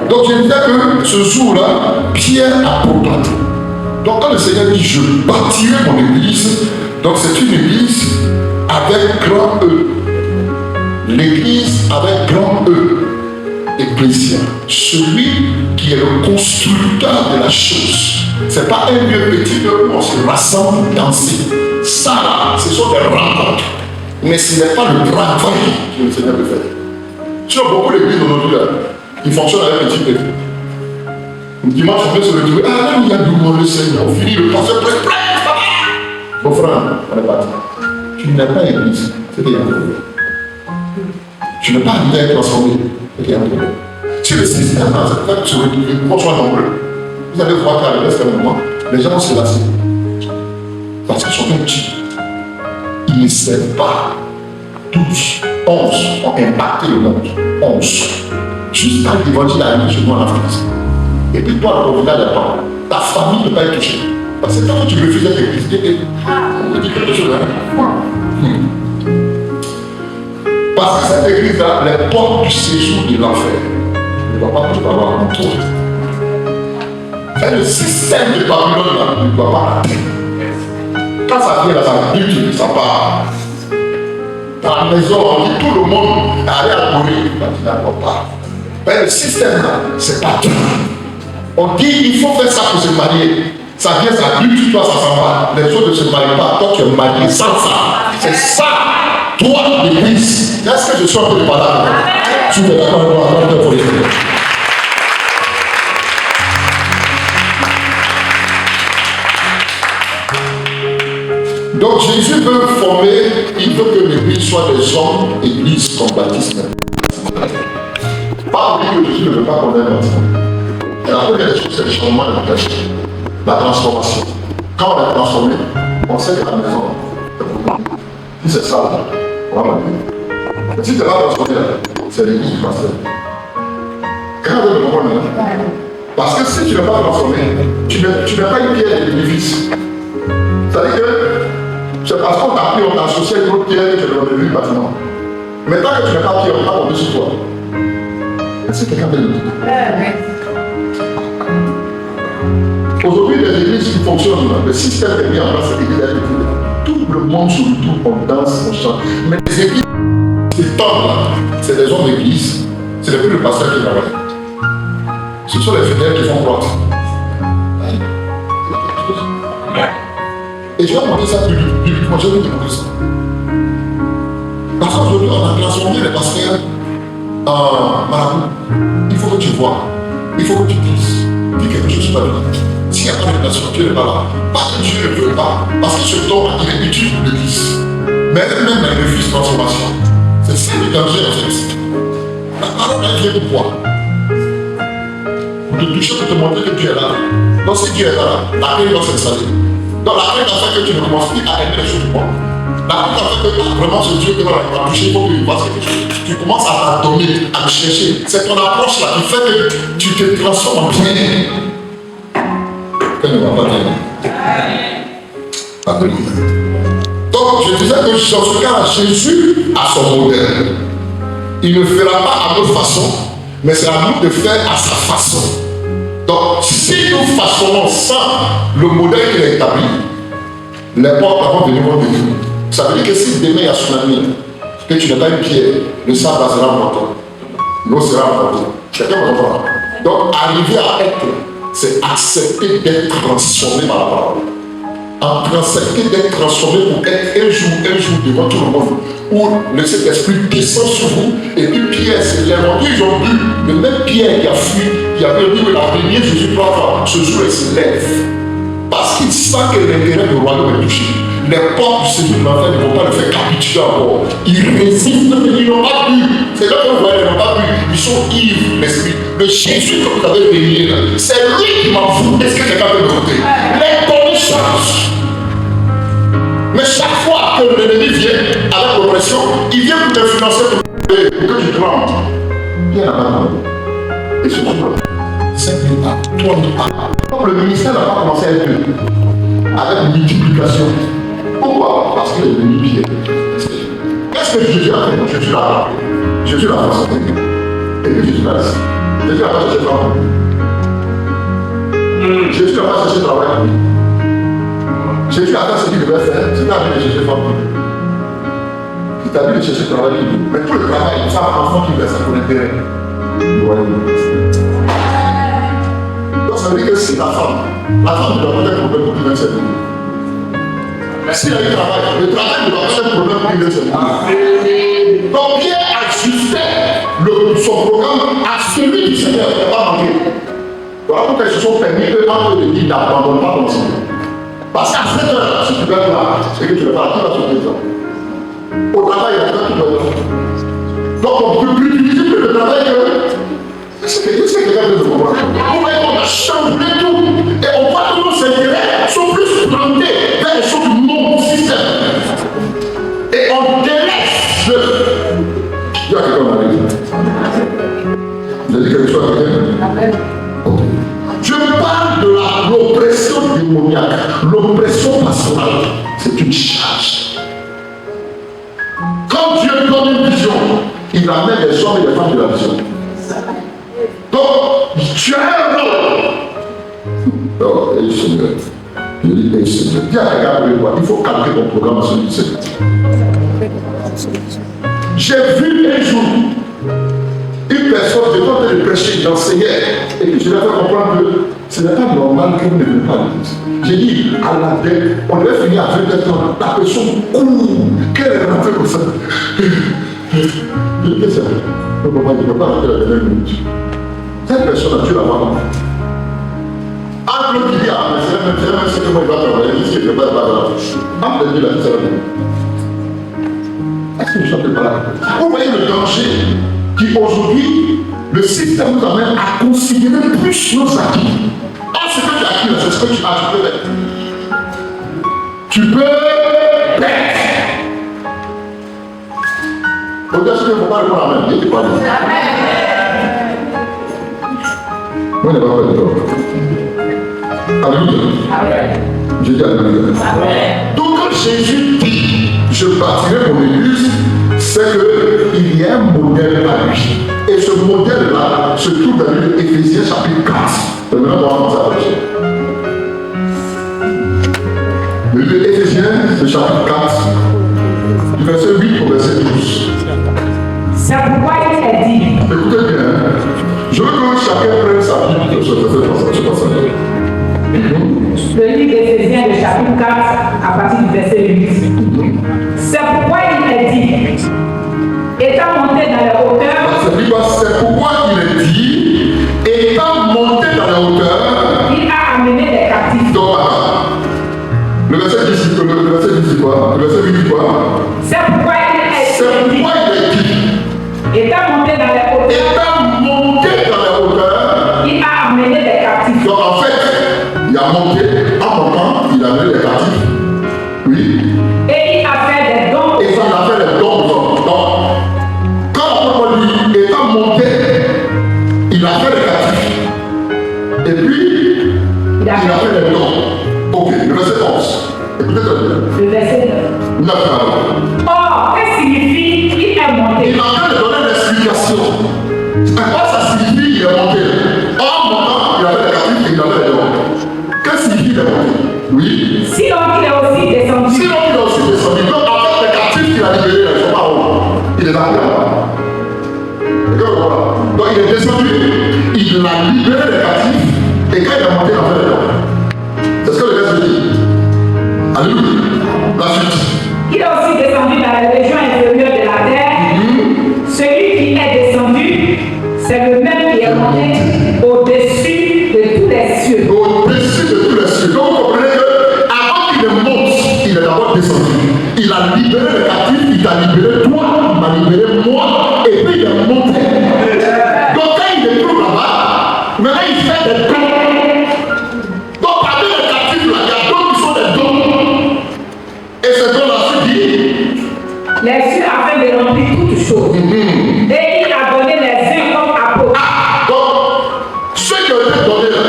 S1: Donc je disais que ce jour-là, Pierre a proclamé. Donc quand le Seigneur dit je bâtirai mon église, donc c'est une église avec grand E. L'église avec grand E. Ecclésia. Celui qui est le constructeur de la chose. Ce n'est pas un lieu petit où on se rassemble danser. Ça là, ce sont des rencontres. Mais ce n'est pas le travail que le Seigneur veut faire. Tu as beaucoup d'églises aujourd'hui là. Ils fonctionnent avec un petit peu. Dimanche, on vient se retrouver. Ah là, il y a du monde, le Seigneur. On finit le pasteur prêt. Mon frère, on est parti. Tu n'es pas église. C'est qu'il y a un problème. Tu n'es pas arrivé à être transformé. C'est qu'il y a un problème. Si le système, c'est fait que tu se retrouves, qu'on soit nombreux. Vous allez voir qu'à l'est d'un moment, les gens vont se lasser. Parce qu'ils sont petits. Ils ne savent pas. 12, 11 ont impacté le monde. 11. Jusqu'à l'évangile arrive chez nous en Afrique. Et puis toi, le village attend. Ta famille ne peut pas être touchée. Parce que quand tu refuses d'être église, on te dit quelque chose. Parce que cette église-là, les portes du séjour de l'enfer ne doivent pas tout avoir en toi. C'est le système de Babylone là, ne doit pas atteindre. Quand ça vient là, ça bute, ça part. Dans la maison, on dit tout le monde allez adorer. Tu n'attends pas. Mais le système là, c'est pas tout. On dit il faut faire ça pour se marier. Ça vient, ça bute, toi, ça s'en va. Les autres ne se marient pas. Toi, tu es marié sans ça. C'est ça. Toi, l'église. Est-ce que je suis en train de parler avec toi? Tu es d'accord avec moi? Donc Jésus veut former, il veut que l'église soit des hommes, église comme Baptiste. Pas oublier que Jésus ne veut pas qu'on ait un bâtiment. Et la première des choses, c'est le changement de la personne. La transformation. Quand on est transformé, on sait que la maison, si c'est ça, on va l'amener. Si tu n'es pas transformé, c'est l'église qui va faire. Quand vous comprenez, parce que si tu n'es pas transformé, tu n'es pas une pierre de l'édifice. C'est-à-dire que c'est parce qu'on t'a pris, on t'a associé à une autre pierre que tu as donné le bâtiment. Mais tant que tu n'es pas pierre, on va tomber sur toi. Est-ce que quelqu'un peut le dire? Aujourd'hui, les églises qui fonctionnent, le système est mis en place, l'église est tout le monde sur le tout, on danse, on chante. Mais les églises, ces temps-là, c'est des hommes d'église, ce n'est plus le pasteur qui travaille. Ce sont les fidèles qui font croître. Et je vais demander ça publiquement, je vais vous demander ça. Parce qu'aujourd'hui, on a transformé les pasteurs en marabout. Il faut que tu vois. Il faut que tu dises. Dis quelque chose pas là. S'il n'y a pas de relation, Dieu n'est pas là. Parce que Dieu ne veut pas. Parce que ce don, il est utile pour l'Église. Mais même elle refuse transformation. C'est ça le danger en fait. La parole elle vient de quoi? Pour te toucher, pour te montrer que Dieu est là. Donc si Dieu est là, la clé doit s'installer. Donc la clé doit faire que tu ne commences plus à aimer les choses du monde. La clé doit faire que vraiment ce Dieu que tu vas toucher, il faut que tu fasses quelque chose. Tu commences à t'adonner, à te chercher. C'est ton approche là qui fait que tu te transformes en bien. Qu'elle ne va pas bien. Alléluia. Donc je disais que dans ce cas-là, Jésus a son modèle. Il ne fera pas à notre façon, mais c'est à nous de faire à sa façon. Donc si nous façonnons sans le modèle qu'il a établi, les portes avant de venir de nous. Ça veut dire que si demain il y a tsunami, que tu n'as pas une pierre, le sable sera important. L'eau sera importante. Chacun va comprendre. Donc arriver à être, c'est accepter d'être transformé par la parole. Accepter d'être transformé pour être un jour devant tout le monde, où le Saint-Esprit descend sur vous, et puis Pierre s'est lève. Ils ont vu le même Pierre qui a fui, qui avait dit que la première Jésus doit voir, ce jour il se lève. Parce qu'il sent que l'intérêt du royaume est touché. Les portes du Seigneur de l'enfer ne vont pas le faire capituler encore. Ils résistent, mais ils n'ont pas bu. C'est là que vous voyez, ils n'ont pas bu. Ils sont ivres, l'esprit. Le Jésus que vous avez béni, c'est lui qui m'a foutu. Est-ce que quelqu'un peut me noter? Les bonnes changent. Mais chaque fois que l'ennemi vient avec l'oppression, il vient pour t'influencer pour que tu trembles. Viens là-bas. Et ce jour, 5 000 pas, 3 000 pas. Comme le ministère n'a pas commencé à être avec une multiplication. Pourquoi? Parce qu'il est devenu Pierre. Qu'est-ce que Jésus a fait? Jésus l'a rappelé. Jésus l'a fait. Et puis Jésus l'a dit. Jésus n'a pas cherché travail. Jésus n'a pas cherché travail. Jésus a fait ce qu'il devait faire. C'est pas lui de chercher femme. Il t'a dit de chercher travail. Mais tout le travail, c'est un enfant qui veut ça pour l'intérêt. Donc ça veut dire que si la femme ne doit pas être un problème pour qu'il vienne. S'il y a eu travail, le travail ne doit pas être un problème pour qu'il vienne. Donc Pierre ajustait son programme à celui du Seigneur. Il n'a pas manqué. Voilà pourquoi ils se sont permis entre de dire d'abandonner pas ton Seigneur. Parce qu'à 7 heures, si tu veux être là, c'est que tu ne vas pas la sur tes temps. Au travail, il y a quelqu'un qui doit être là. Donc on ne peut plus utiliser plus le travail que. C'est quelqu'un de comprendre. On voit qu'on a changé tout. Et on voit que nos intérêts sont plus plantés vers les choses du monde système. Et on délaisse le. Il y a quelqu'un qui m'a dit. J'ai dit quelque chose à quelqu'un. Ok. Je parle de l'oppression démoniaque, l'oppression pastorale. C'est une charge. Quand Dieu donne une vision, il amène les hommes et les femmes de la vision. Donc, tu as un rôle. Oh, et Seigneur. Je dis, et Seigneur. Dis à regarder moi, il faut calquer ton programme à celui du Seigneur. J'ai vu un jour une personne, j'étais en train de prêcher, j'enseignais, et puis je lui ai fait comprendre que ce n'est pas normal que vous ne venez pas à l'église. J'ai dit, à la dette, on devait finir à 20h30, la personne court, qu'elle est rentrée comme ça. Je dis, c'est vrai, le moment, il ne peut pas rentrer la dernière minute. Cette personne a Dieu la voir. Entre le qui dit, ah, mais c'est même ce que moi je vais travailler, il dit que je ne vais pas travailler. Entre le qui dit, la c'est la même. Est-ce que vous chantez pas là? Vous voyez le danger qui aujourd'hui, le système nous amène à considérer plus nos acquis. Ah, ce que tu as acquis, c'est ce que tu as, tu peux perdre. Tu peux perdre. Faut dire ce qu'il ne faut pas répondre à même. Il n'est pas là. Moi, je n'ai pas fait de tort. Alléluia. Je dis alléluia. Donc, quand Jésus dit, je bâtirai mon église, c'est qu'il y a un modèle à lui. Et ce modèle-là se trouve dans Éphésiens chapitre 4. Maintenant, on va commencer à prêcher. Le livre d'Éphésiens, le chapitre 4, du verset 8 au verset 12.
S2: C'est pourquoi il est dit.
S1: Écoutez bien, je veux que chacun prenne sa Bible sur ce passage.
S2: Le livre d'Éphésiens, le chapitre 4, à partir du verset 8. C'est pourquoi il est dit. hauteur.
S1: C'est pourquoi il est dit, étant monté dans la hauteur,
S2: il a amené des captifs.
S1: Donc, le verset dit quoi? Le verset dit quoi?
S2: C'est pourquoi il est dit, étant monté dans la hauteur, il a amené des captifs.
S1: Donc en fait, il a monté, en montant, il a amené des captifs. Oui.
S2: Et il a fait des dons.
S1: Et ça, il a fait des dons. Donc, quand on dit étant monté, il a fait des captifs. Et puis, il a fait des dons. Ok, le verset 11. Écoutez très bien.
S2: Le verset 9. Or, qu'est-ce qui signifie qu'il est monté?
S1: Il est en train de donner l'explication. Quoi ça signifie qu'il est monté? En montant, il a fait des captifs et il a fait des dons. Qu'est-ce que signifie qu'il est monté? Oui.
S2: Sinon, il est aussi descendu.
S1: Donc, en fait, les captifs qu'il a libérés, ils ne sont pas où? Il est arrivé là-bas. Donc, il est descendu, il a libéré les captifs, et quand il est monté, il a fait les dons. C'est ce que le verset dit. Alléluia. La suite.
S2: Il est aussi descendu dans la région inférieure de la terre. Celui qui est descendu, c'est le même qui est monté au-dessus de tous les cieux.
S1: Au-dessus de tous les cieux. Donc vous comprenez qu'avant qu'il ne monte, il est d'abord descendu. Il a libéré les captifs, il t'a libéré toi, il m'a libéré moi, et puis il est monté. Donc quand il est tout là-bas, maintenant il fait des dons. Donc parmi les captifs là, il y a d'autres qui sont des dons. Et ces dons-là se dit
S2: les cieux afin de remplir toutes choses. Et il a donné les uns comme apôtres.
S1: Donc, ceux qui ont été donnés là,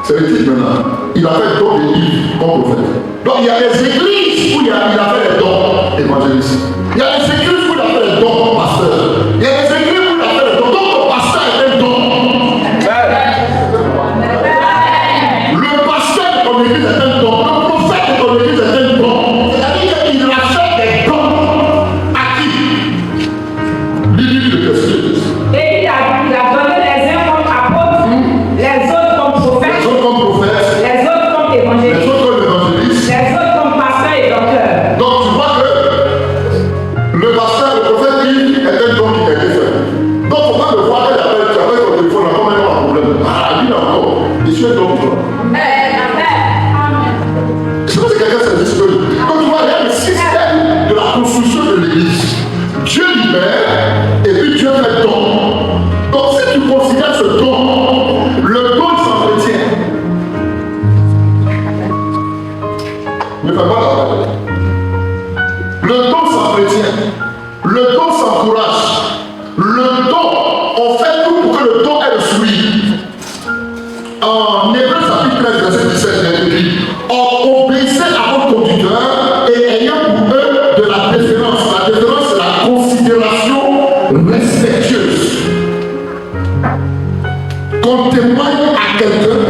S1: c'est le titre maintenant. Il a fait don des livres comme prophète. Donc, il y a des églises où il a fait les dons évangélistes. Il y a des églises où il a fait les dons pasteur. Il y a des églises où il a fait les dons. Donc, le pasteur est un don. Le pasteur de ton église est un don. Le prophète de ton église est un don. C'est-à-dire qu'il a fait des dons à qui? L'île de Christ.
S2: Et il a donné les uns comme apôtres, les autres comme prophètes,
S1: Les autres comme prophètes,
S2: les autres comme
S1: les
S2: évangélistes,
S1: autres comme évangélistes.
S2: les autres comme pasteurs et docteurs.
S1: Donc tu vois que le pasteur, le prophète dit est un don qui t'a été fait. Donc faut pas me voir qu'il appelle, tu appelles ton téléphone, là, comment il y a un problème? Ah, lui là encore, il suit un don pour toi. Je sais pas si quelqu'un s'est dit ce que. Donc tu vois, il y a le système de la construction de l'église. Dieu libère et puis Dieu fait don. Donc si tu considères ce don, le don il s'entretient. Ne fais pas la parole. Le don s'entretient. Le don s'encourage. Le don, on fait tout pour que le don ait le fruit. En Hébreux chapitre 13, verset 17, il est écrit: obéissez à vos conducteurs et ayant pour eux de la déférence. La déférence, c'est la considération respectueuse. Qu'on témoigne à quelqu'un,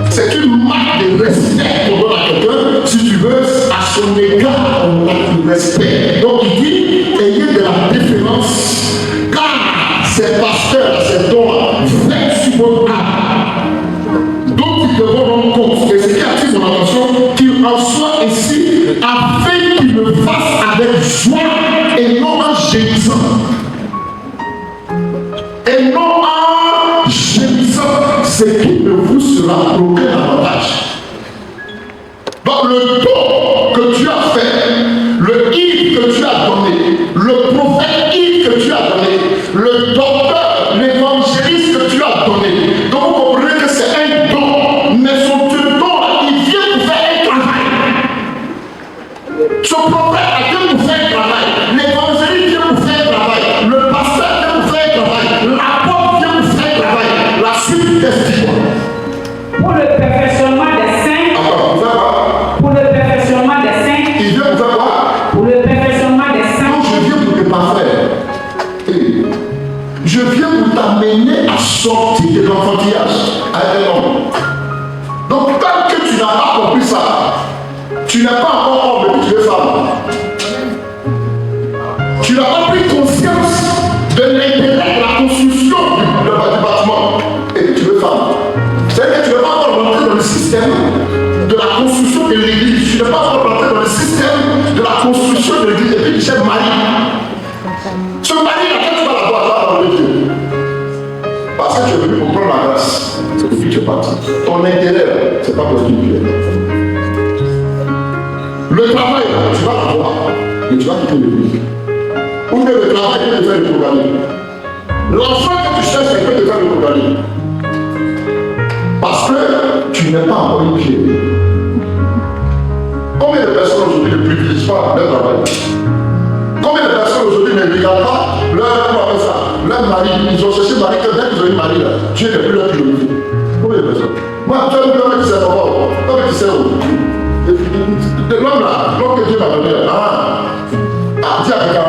S1: c'est une marque de respect qu'on donne à quelqu'un. Si tu veux, à son égard, on a du respect. Donc il dit, ayez de la déférence, car ces pasteurs, ces dons, veillent sur votre âme. Donc ils devront rendre compte, et c'est qui attire mon attention, qu'il en soit ici, afin qu'il le fasse avec joie et non en gémissant. Et non en gémissant, c'est qui ne vous sera aucun avantage. Donc le don que tu as fait, le livre que tu as donné, le prophète que tu as donné, le docteur, l'évangéliste que tu as donné, donc vous comprenez que c'est un don, mais son don, il vient pour faire un travail. Ce prophète vient pour faire un travail, l'évangéliste vient pour faire un travail, le pasteur vient pour faire un travail, l'apôtre vient pour faire un travail. La suite teste quoi?
S2: Pour le perfectionnement des saints.
S1: Attends, vous faites quoi?
S2: Pour le perfectionnement des saints.
S1: Il vient pour faire quoi?
S2: Pour le perfectionnement des saints.
S1: Donc je viens pour te parfaire. Je viens pour t'amener à sortir de l'enfantillage à un homme. Donc tant que tu n'as pas compris ça, tu n'es pas encore homme et puis tu es femme. Tu n'as pas pris conscience de l'intérêt de la construction du bâtiment et puis tu es femme. C'est-à-dire que tu n'es pas encore rentré dans le système de la construction de l'église. Tu n'es pas encore rentré dans le système de la construction de l'église et puis tu es marié. Ce mari-là, quand tu vas la voir, tu vas enlever Dieu. Parce que tu es venu pour prendre la grâce. Et puis tu es parti. Ton intérêt, ce n'est pas parce que tu es. Le travail, tu vas l'avoir. Et tu vas quitter l'église. Ou bien le travail peut te faire le programmer. L'enfant que tu cherches, il peut te faire le programmer. Parce que tu n'es pas encore une pied. Combien de personnes aujourd'hui ne privilégient pas leur travail? Combien de personnes aujourd'hui ne regardent pas leur mari? Ils ont cherché mari que dès qu'ils ont eu mari, Dieu n'est plus leur priorité. Combien de personnes? Moi, tu as vu l'homme qui sait comment? L'homme qui sait où? L'homme là, l'homme que Dieu m'a donné, dis à quelqu'un,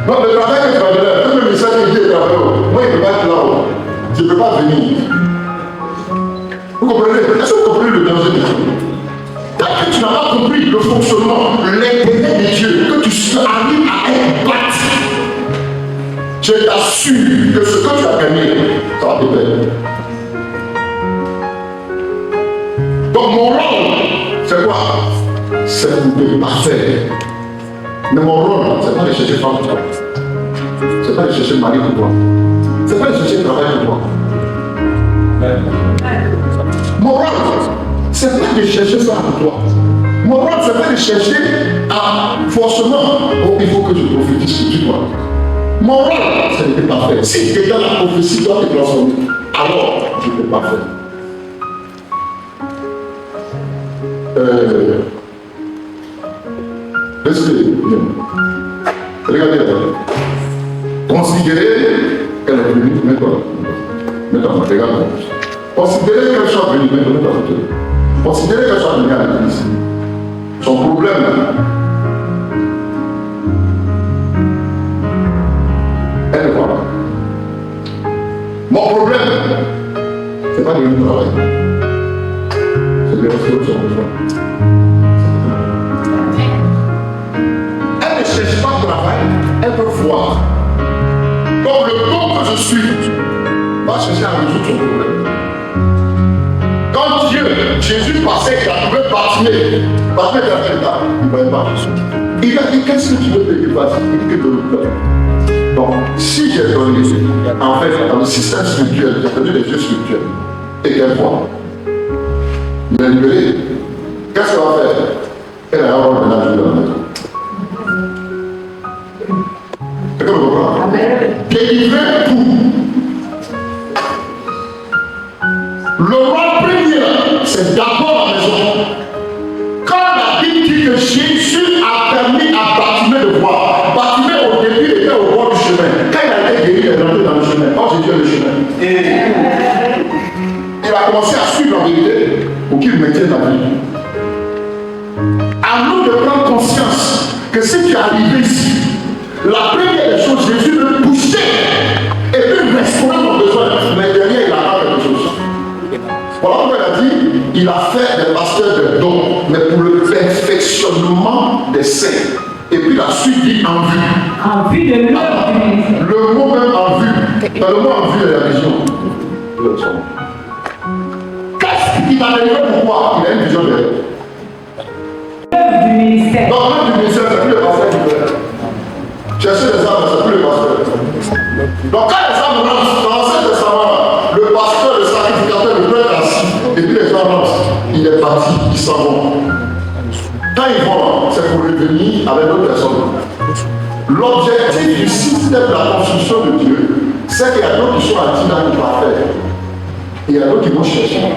S1: non, le travail que tu vas donner, tout le message que Dieu est travaillé, moi il ne peut pas être là-haut. Je ne peux pas venir. Vous comprenez? Est-ce que vous comprenez le danger de Dieu? Tant que tu n'as pas compris le fonctionnement, l'intérêt de Dieu, que tu arrives à être battu, je t'assure que ce que tu as gagné, ça va te perdre. Donc mon rôle, c'est quoi? C'est de te parfaire. Mais mon rôle, c'est pas de chercher femme pour toi. C'est pas de chercher mari pour toi. C'est pas de chercher travail pour toi. Mon rôle, c'est pas de chercher ça pour toi. Mon rôle, c'est pas de chercher à forcément, oh, il faut que je prophétise sur toi. Mon rôle, c'est de te parfaire. Si quelqu'un la prophétie doit te transformer, alors je peux pas faire. Regardez, considérez qu'elle est venue, maintenant, regarde. Considérez qu'elle soit venue, maintenant, considérez qu'elle soit venue à l'église. Son problème, elle est quoi? Mon problème, c'est pas de venir travailler. C'est de rester au son besoin. Elle ne cherche pas de travail, elle veut voir. Comme le bon que je suis, va chercher à résoudre son problème. Quand Jésus passait, il a trouvé Bartimée. Bartimée était à l'état, il ne voyait pas. Il a dit, qu'est-ce que tu veux que je fasse? Il dit que de le faire. Donc, si j'ai donné, en fait, dans le système spirituel, j'ai donné les yeux spirituels, et qu'elle voit, il est libéré. Qu'est-ce qu'elle va faire? Elle va avoir le ménage de la maison. C'est comme le comprendre? Délivré pour. Le rôle premier, c'est d'abord la maison. Quand la Bible dit que Jésus a permis à Bartimée de voir, Bartimée au début était au bord du chemin. Quand il a été guéri, il est rentré dans le chemin. Oh, Jésus est le chemin. Il a commencé à suivre la vérité pour qu'il maintienne la vie. À nous de prendre conscience que si tu es arrivé ici, la première des choses, Jésus veut pousser et puis restaurer ton besoin. Mais derrière, il a pas quelque chose. Voilà pourquoi il a dit, il a fait des pasteurs de dons, mais pour le perfectionnement des saints. Et puis la suite dit en vue.
S2: En vue de l'œuvre du ministère.
S1: Le mot même en vue. Dans le mot en vue est la vision. Qu'est-ce qu'il a délivré pourquoi? Il a une vision de
S2: l'œuvre du ministère.
S1: Donc l'œuvre du ministère, c'est plus le pasteur qui fait. Chercher les âmes, c'est plus le pasteur. Donc quand les âmes rentrent dans l'Ancien Testament, le pasteur, le sacrificateur, le prêtre assis, et puis les âmes rentrent, il est parti, ils s'en vont. Quand ils vont, c'est pour revenir avec d'autres personnes. L'objectif du système de la construction de Dieu, c'est qu'il y a d'autres qui sont à dynamique parfaite. Et il y a d'autres qui vont chercher.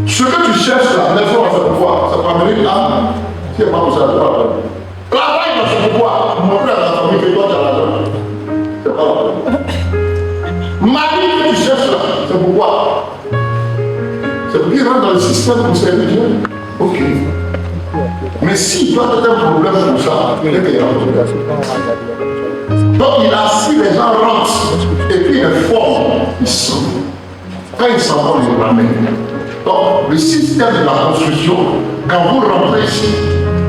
S1: Ce que tu cherches là, les fois, c'est pourquoi? Ça peut amener une âme. Si elle pas pour ça, c'est pas la peine. Travaille dans ce pouvoir, montrer à ta famille que toi tu as l'argent. C'est pas la peine. Marie que tu cherches là, c'est pourquoi? C'est pour qu'il rentre dans le système pour servir Dieu. Ok. Mais s'il doit être un problème pour ça, il est qu'il y a un problème. Donc il a assis, les gens rentrent, et puis il est fort, ils s'en vont. Quand ils s'en vont, ils le ramènent. Donc le système de la construction, quand vous rentrez ici,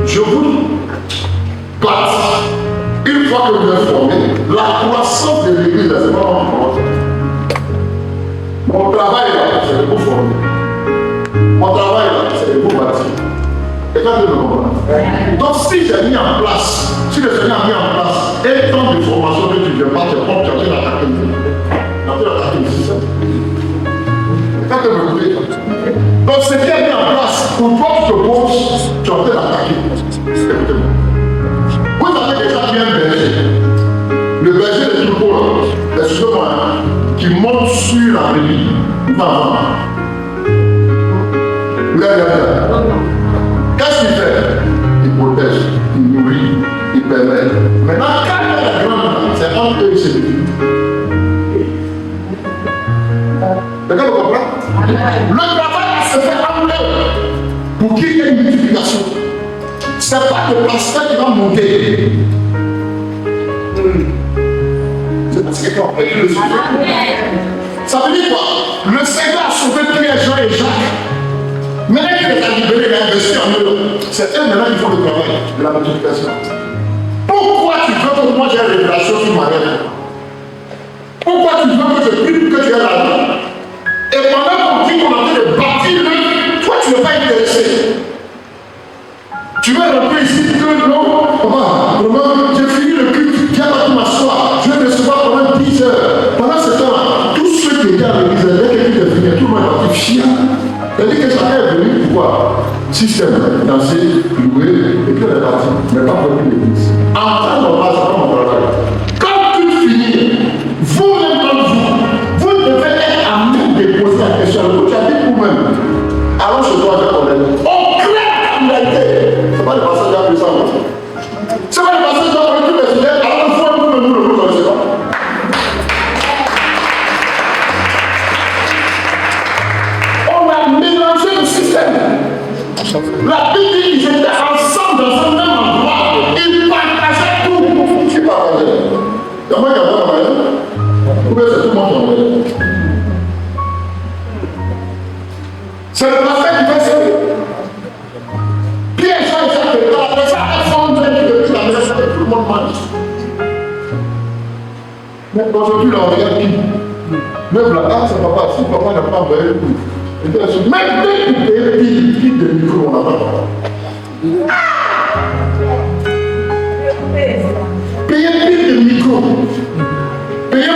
S1: je vous place. Une fois que vous êtes formé, la croissance de l'église, c'est pas encore. Mon travail là, c'est de vous former. Mon travail là, c'est de vous bâtir. Et quand vous le comprenez, Donc si j'ai mis en place, si le Seigneur a mis en place un temps de formation que tu ne viens pas, tu es comme tu es en train d'attaquer le système. Quand tu me écoutes, donc ce qui est mis en place, pour toi tu te poses, tu es en train d'attaquer. Écoutez-moi. Vous avez déjà vu un berger. Le berger de troupeau, excusez-moi, qui monte sur la brebis, avant. Vous l'avez vu. Qu'est-ce qu'il fait? Il protège, il nourrit, il permet. Maintenant, quand il y a la grande, c'est entre eux et c'est lui. D'accord, vous comprenez? Le travail se fait entre eux pour qu'il y ait une multiplication. Ce n'est pas le pasteur qui va monter. C'est parce que quand on fait le sujet. Ça veut dire quoi? Le Seigneur a sauvé Pierre, Jean et Jacques. Maintenant qu'il les a libérés, il a investi en eux. C'est eux maintenant qui font le travail de la multiplication. Pourquoi tu veux que moi j'ai une révélation sur ma rêve? Pourquoi tu veux que je prie pour que tu aies la vie? Et pendant qu'on dit qu'on a envie de bâtir l'œuvre, toi tu n'es pas intéressé. Tu veux rentrer ici que non, papa, vraiment, j'ai fini le culte, viens pas tout m'asseoir, je vais recevoir pendant 10 heures. Pendant ce temps, tous ceux qui étaient à l'église, dès que tu es fini, tout le monde est parti fier. C'est-à-dire que chacun est venu pour quoi? Système, danser, louer, et puis on est parti, mais pas pour l'église. En temps normal, c'est pas mon travail. Quand tu finis, vous-même comme vous devez être amené de poser la question. Tu as dit vous-même, allons chez toi, j'ai problème. On crée la communauté. C'est pas le passage qui a pris ça. C'est pas le passage qui a pris tout le sujet. Alors il faut nous le connaissez pas. On a mélangé le système. La Bible dit qu'ils étaient ensemble dans un même endroit. Ils partageaient tout. Qui partageait? Il y a moi qui a pas parlé. Ou bien c'est tout le monde qui a parlé. C'est le pasteur qui fait ça. Pierre, Jean et Jacques, après ça, effondré depuis la maison, tout le monde mange. Mais aujourd'hui, là, on regarde qui? Même là, ah, c'est papa, si papa n'a pas envoyé le coup. Même dès qu'il paye pile de micro, on n'a pas papa. Payer pile de micro. Payer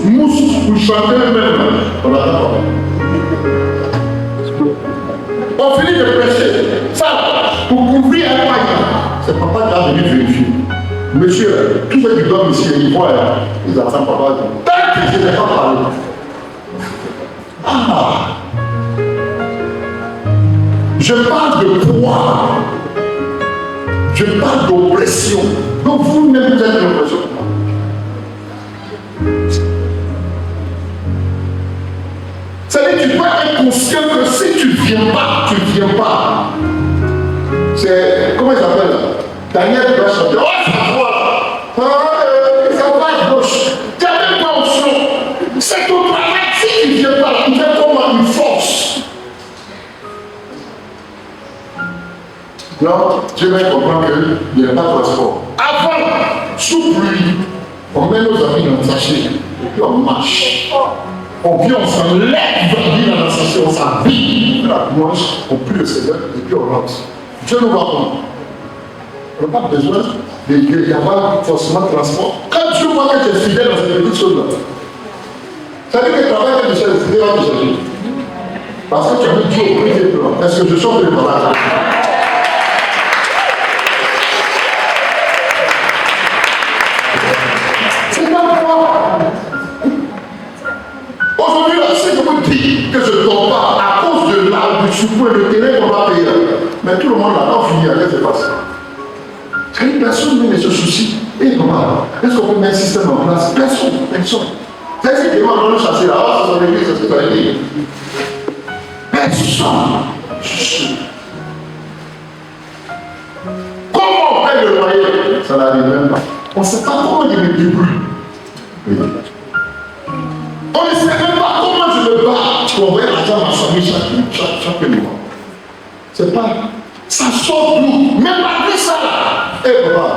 S1: mousse, pour chanter même. On n'a pas papa. On finit de prêcher. Ça, pour couvrir un païen, c'est papa qui a venu vérifier. Monsieur, tous ceux qui dorment ici, ils voient, ils attendent papa. Tant que je n'ai pas parlé. Ah! Je parle de poids. Je parle d'oppression. Donc vous-même, vous êtes une oppression. C'est-à-dire que tu dois être conscient que si tu ne viens pas, tu ne viens pas. C'est, comment il s'appelle là? Daniel doit chanter. Oh, ça va là. Ça va à gauche. Tu n'as même pas option. C'est ton travail. Si tu ne viens pas, tu viens comme une force. Non, je vais comprendre qu'il n'y a pas de transport. Avant, sous pluie, on met nos amis dans le sachet et puis on marche. On vient, on s'enlève dans la sachet, on s'habille, la manche, on plie le Seigneur et puis on rentre. Dieu nous va prendre. On n'a pas besoin d'y avoir forcément de transport. Quand Dieu voit que tu es fidèle dans cette petite chose-là, ça veut dire que le travail que tu es fidèle va te chercher. Parce que tu as mis Dieu au premier plan. Est-ce que je chante le travail? Aujourd'hui, là, si je vous dis que je ne dors pas à cause de l'arbre du suppôt et le terrain qu'on va payer, mais tout le monde là-bas finit, qu'est-ce qui se passe? Personne ne se soucie. Et comment? Est-ce qu'on peut mettre un système en place? Personne. C'est-à-dire que moi, je vais chasser là-bas, c'est son église, c'est ce que ça veut dire. Personne. Comment on paye le loyer? Ça n'arrive même pas. On ne sait pas comment il y a des bruits. Oui. On ne sait même pas comment je me bats pour envoyer l'argent à ma famille chaque mois. C'est pas. Ça sort tout. Même malgré ça là. Eh papa,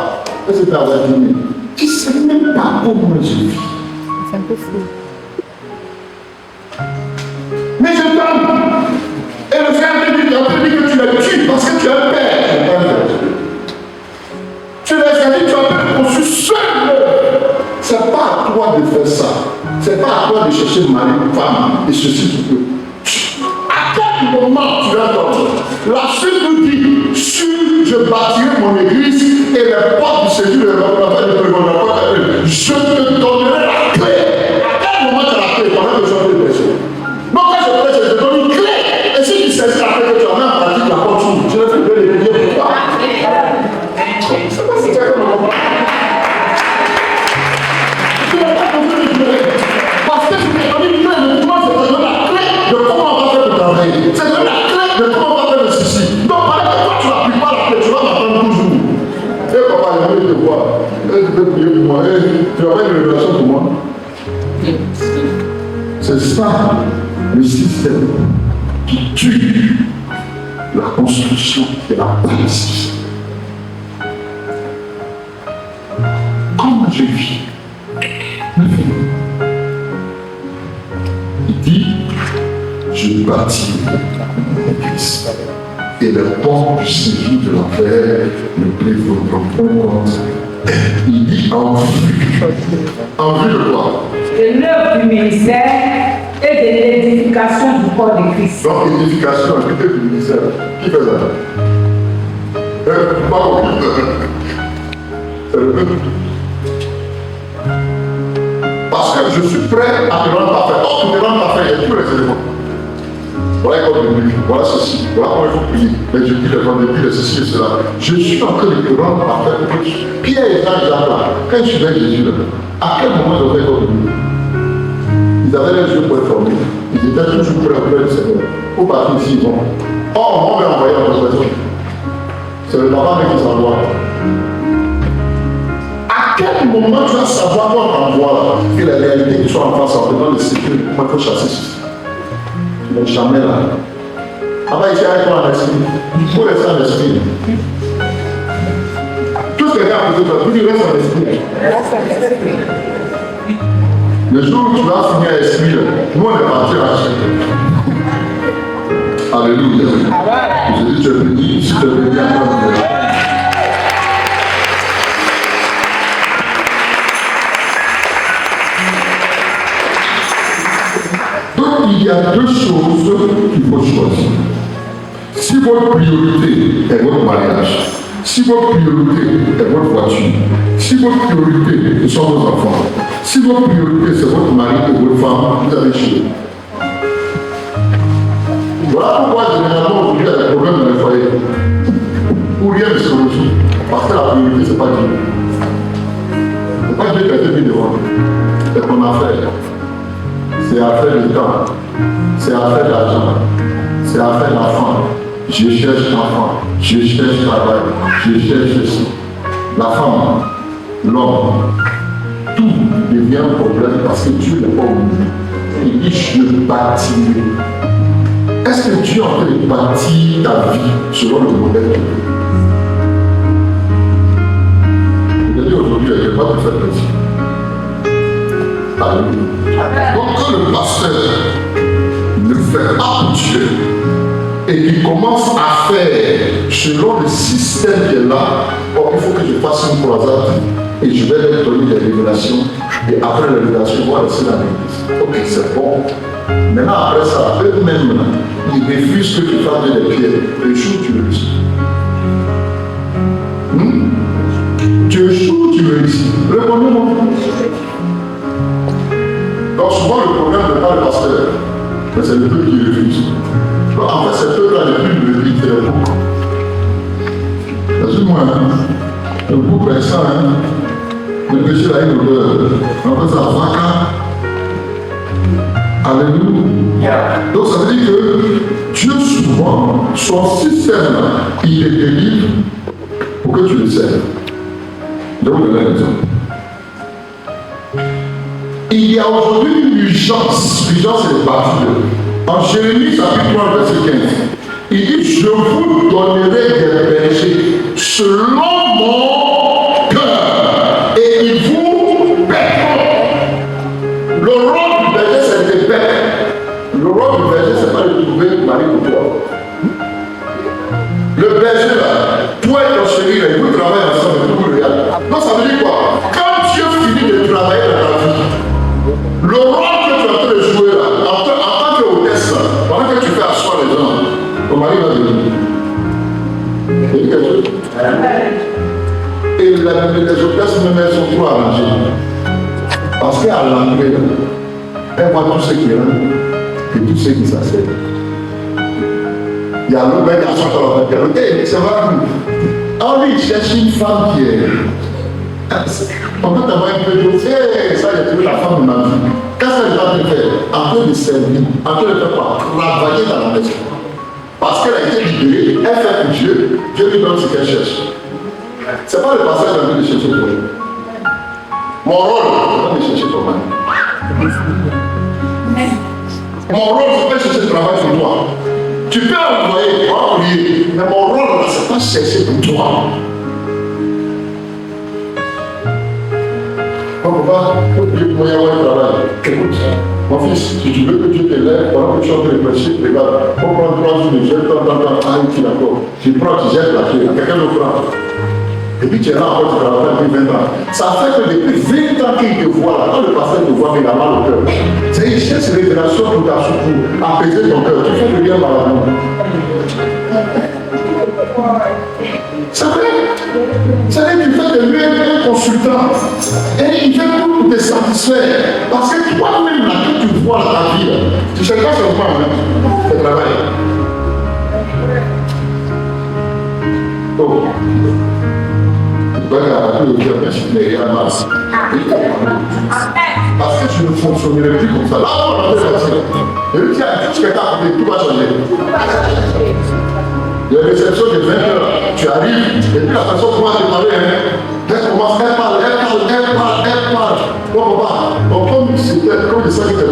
S1: qu'est-ce que tu as dit? Tu ne sais même pas comment je vis.
S3: C'est un peu fou.
S1: Mais je t'aime. Et le frère te dit que tu le tues parce que tu es un père. seule œuvre. Ce n'est pas à toi de faire ça. Ce n'est pas à toi de chercher mari, femme et ceci, tout peu. À quel moment tu vas dormir? La suite nous dit, je bâtirai mon église et les portes du séjour de je te donnerai la clé. À quel moment tu as la clé? Tu as besoin de personne. Donc quand je prêche, je te donne une clé. Et si tu sais la clé que tu as même pratique la porte, je vais te donner les liens pour toi. C'est pas si tu as comme un parce que je t'ai donné une clé de comment je te donne la clé de comment on va faire le travail. C'est donné la clé de comment on va faire le souci. Donc, pendant que toi tu n'appliques pas la clé, tu vas m'attendre toujours. Et papa, je vais te voir. Tu peux prier pour moi. Tu vas faire une révélation pour moi. C'est ça le système qui tue la construction et la politique. Comment je vis? Il dit, je bâtis mon église et les portes du séjour de l'enfer ne prévaudront pas contre. Il dit en vue de quoi?
S2: De l'œuvre du ministère et de l'édification du corps de Christ.
S1: Donc, édification et du ministère. Qui fait ça? Pas compris. C'est le peuple. Parce que je suis prêt à te rendre parfait. Oh, tu te rends parfait, il y a tous les éléments. Voilà l'école de Dieu, voilà ceci, voilà comment il faut prier. Mais je dis les vendredis, les ceci et cela. Je suis en train de te rendre parfait. Pierre et Jean, quand je suis avec Jésus, à quel moment ils ont fait l'école de Dieu? Ils avaient les yeux pour être formés. Ils étaient toujours prêts auprès du Seigneur. Pour partir ici, ils vont. Oh, on va envoyer en personne. C'est le papa qui s'envoie. À quel moment tu vas savoir qu'on t'envoie que la réalité qui soit en face en venant de sécurité, comment il faut chasser ceci? Tu n'es jamais là. Après, ici, avec toi en esprit. Il faut rester en esprit. Tout ce que tu as posé, tu restes en esprit. Le jour où tu vas finir à esprit, nous on est partis à chaque. Alléluia. Je dis, tu es béni, si tu es béni à toi. Donc il y a deux choses qu'il faut choisir. Si votre priorité est votre mariage, si votre priorité est votre voiture, si votre priorité sont vos enfants, si votre priorité c'est votre mari et votre femme, vous allez chier. Voilà pourquoi généralement aujourd'hui il y a des problèmes dans les foyers. Ou rien ne se résout. Parce que la priorité c'est pas Dieu. C'est pas Dieu qui a été mis devant nous. C'est ton affaire. C'est affaire de temps. C'est affaire d'argent. C'est affaire d'enfant. Je cherche enfant. Je cherche travail. Je cherche ceci. La femme, l'homme, tout devient un problème parce que Dieu n'est pas au milieu. Il dit je bâtirai. Est-ce que Dieu est en train de bâtir ta vie selon le modèle de Dieu? Je te dis aujourd'hui, je ne vais pas te faire plaisir. Alléluia. Donc quand le pasteur ne fait pas pour Dieu et qu'il commence à faire selon le système qui est là, oh, il faut que je fasse une croisade et je vais leur donner des révélations et après les révélations, on va laisser la l'église. Ok, c'est bon. Maintenant, après ça, eux-mêmes, ils refusent que tu fasses des pierres. Le jour où tu réussis. Tu échoues, tu réussis. Répondez-moi. Donc souvent le problème n'est pas le pasteur, mais c'est le peuple qui refuse. Donc en fait, ce peuple-là n'est plus le but, c'est le bouc. Excuse-moi, le bouc est ça, le péché là, il on appelle ça vaca. Alléluia. Donc ça veut dire que Dieu souvent, son système, il te délivre pour que tu le serves. Je vous donne un exemple. Il y a aujourd'hui une urgence. L'urgence est partie. En Jérémie chapitre 3, verset 15, il dit je vous donnerai des bergers selon mon cœur et ils vous paieront. Le rôle du berger, c'est de paix. Le rôle du berger, c'est pas de trouver un mari pour toi. Le berger là, toi et ton chéri, ils vous travaillent ensemble et tout le regard. Donc ça veut dire quoi? Et les hôtesses, même elles sont trop arrangées. Parce qu'à l'entrée, elle voit tout ce qui est là et tout ce qui s'assède. Il y a l'autre garçon qui va dire, hey, ça va. Ah oui, il cherche une femme qui est. On peut avoir un peu de hey, ça, j'ai trouvé la femme de ma vie. Qu'est-ce qu'elle va te faire? Un peu de servir, un peu de faire quoi? Travailler dans la maison. Parce qu'elle a été libérée, elle fait pour Dieu, Dieu lui donne ce qu'elle cherche. Ce n'est pas le passage dans de chercher pour lui. Mon rôle, ce n'est pas de chercher pour moi. Mon rôle, ce n'est pas de chercher le travail pour toi. Tu peux envoyer, tu vas prier, mais mon rôle, ce n'est pas chercher pour toi. Pourquoi Dieu peut y avoir un travail. Écoute, mon fils, si tu veux que Dieu t'élève, pendant que tu es en train de prêcher, regarde, pour prendre 3 jours de jeûne, tu d'accord. Tu prends, tu jettes la clé, quelqu'un le prend. Et puis tu es là encore, tu travailles depuis 20 ans. Ça fait que depuis 20 ans qu'il te voit là, quand le pasteur te voit, il a mal au cœur. C'est une chaise révélation pour apaiser ton cœur. Tu fais le bien par la main. C'est vrai. C'est vrai que tu fais de lui un consultant. Et il fait tout pour te satisfaire. Parce que toi-même, là, que tu vois dans ta vie, là, tu ne sais pas sur quoi, hein, le travail. Oh. Parce que tu ne fonctionnerais plus comme ça. Là, on va faire ça. Et puis, tout ce que tu as appris, tout va changer. Les réceptions de 20 heures, tu arrives, et puis la personne commence à te parler. Elle commence, elle parle. Bon, papa, comme je sais que tu es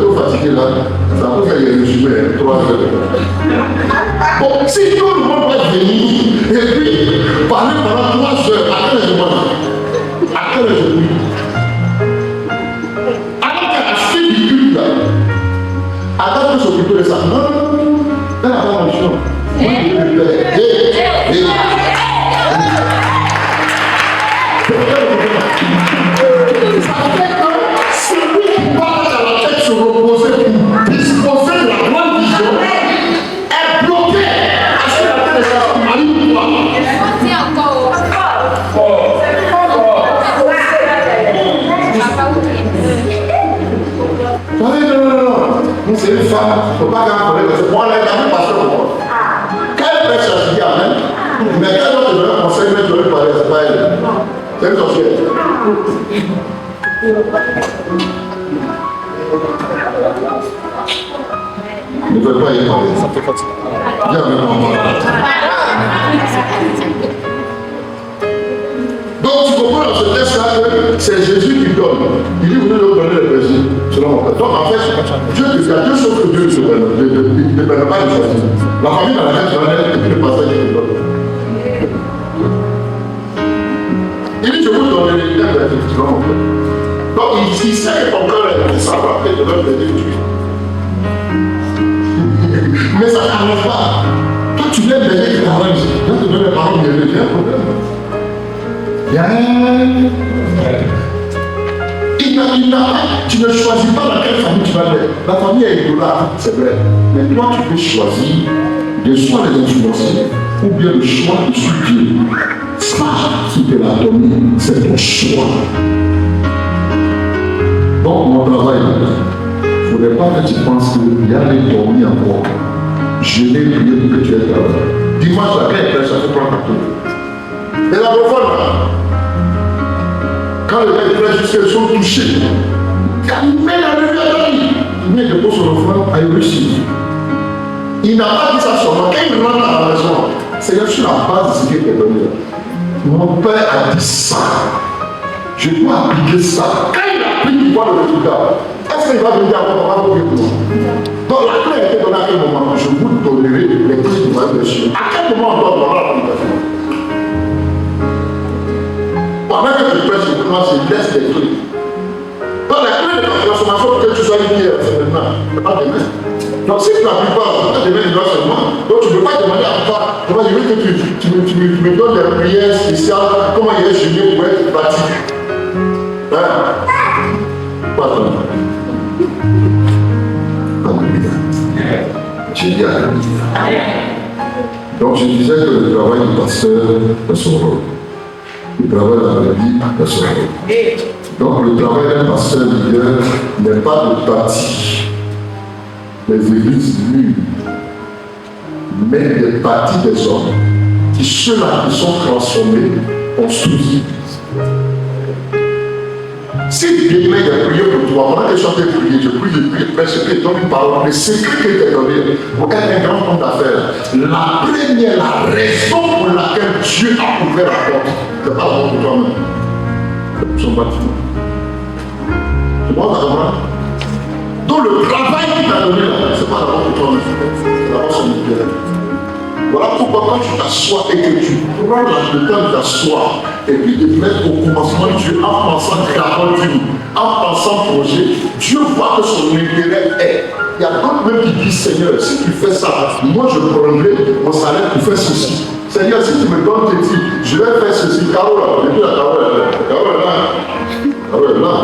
S1: trop fatigué là, ça peut faire des résumés, 3 heures. Bon, si tout le monde va venir, et puis parler pendant 3 heures, à quel moment? À quel moment? Alors qu'elle a fait du culte là, attends de s'occuper de ça. Non, elle n'a pas l'option. Celui qui parle à la tête se reposer pour disposer de la grande vision est bloqué à ce que la tête de sa mari ou toi. Non, c'est une femme, il ne faut pas qu'elle connaisse. C'est moi, elle est jamais passée pour moi. Quand elle prêche à Julia, mais quand elle doit te donner un conseil, mais tu veux parler, c'est pas elle. C'est une sorcière. Ne veux pas y parler. Ça fait fatiguer. Viens avec moi. Donc tu comprends dans ce texte-là que c'est Jésus qui donne. Il dit, vous devez donner le plaisir. Selon mon père. Donc en fait, Dieu te fait deux choses que Dieu te donne. Il ne permet pas de choisir. La famille dans laquelle tu en es, et puis le passage qui te donne. Il dit, je vous donne les termes de selon mon père. Donc il sait que ton cœur est savoir que tu donnes le plaisir. Mais ça n'arrange pas. Toi, tu l'aimes bien qui t'arrange. Je te donne les paroles de Dieu, il y a un problème. Tu ne choisis pas dans quelle famille tu vas être. La famille est idolâtre, c'est vrai. Mais toi, tu peux choisir de soit les influencer ou bien le choix de suivre Dieu. Ça qui te l'a donné, c'est ton choix. Donc, mon travail, il ne faudrait pas que tu penses qu'il y a des dormis encore. Je n'ai prié pour que tu aies travail. Dimanche, la paix, ça fait 3 cartons. Et la réforme, quand le père prêche jusqu'à qu'ils sont touchés, il met la lumière, il met de son enfant à réussir. Il n'a pas dit ça seulement. Quand il rentre à la maison, c'est sur la base de ce qu'il est donné. Mon père a dit ça. Je dois appliquer ça. Quand il applique, il voit le résultat. Est-ce qu'il va venir à mon papa pour lui? Donc la clé a été donnée à quel moment? Je vous donnerai les clés de ma dessus. À quel moment on doit donner l'application? Pendant que tu prêches, je laisse les clés. Donc la clé de la transformation pour que tu sois lié, c'est maintenant, pas demain. Donc si tu n'appliques pas, demain il doit seulement. Donc tu ne peux pas demander à papa, je veux que tu me donnes des prières spéciales, comment il est génial pour être bâti. Hein? Pas toi. Alléluia. J'ai dit alléluia. Donc je disais que le travail du pasteur est son rôle. Le travail dans la vie personnelle. Donc le travail d'un pasteur leader n'est pas de bâtir les églises nues, mais de bâtir des hommes qui, ceux-là qui sont transformés, construisent l'église. Si demain il y a prié pour toi, pendant que je suis en train de prier, je prie, mais je prie, donne une parole, le secret qui est donné pour être un grand homme d'affaires. La première, la raison pour laquelle Dieu a ouvert la porte, ce n'est pas la porte pour toi-même, c'est pour son bâtiment. C'est bon, d'accord? Donc le travail qu'il t'a donné là, ce n'est pas la porte pour toi-même, c'est la porte sur le terrain. Voilà pourquoi quand tu t'assois et que tu prends le temps de t'asseoir et puis de mettre au commencement Dieu en pensant grave Dieu, en pensant projet, Dieu voit que son intérêt est. Il y a d'autres même qui disent Seigneur, si tu fais ça, moi je prendrai mon salaire pour faire ceci. Seigneur, si tu me donnes tes titres, je vais faire ceci. Carole là, et puis la Carole là, Carole là, Carole là,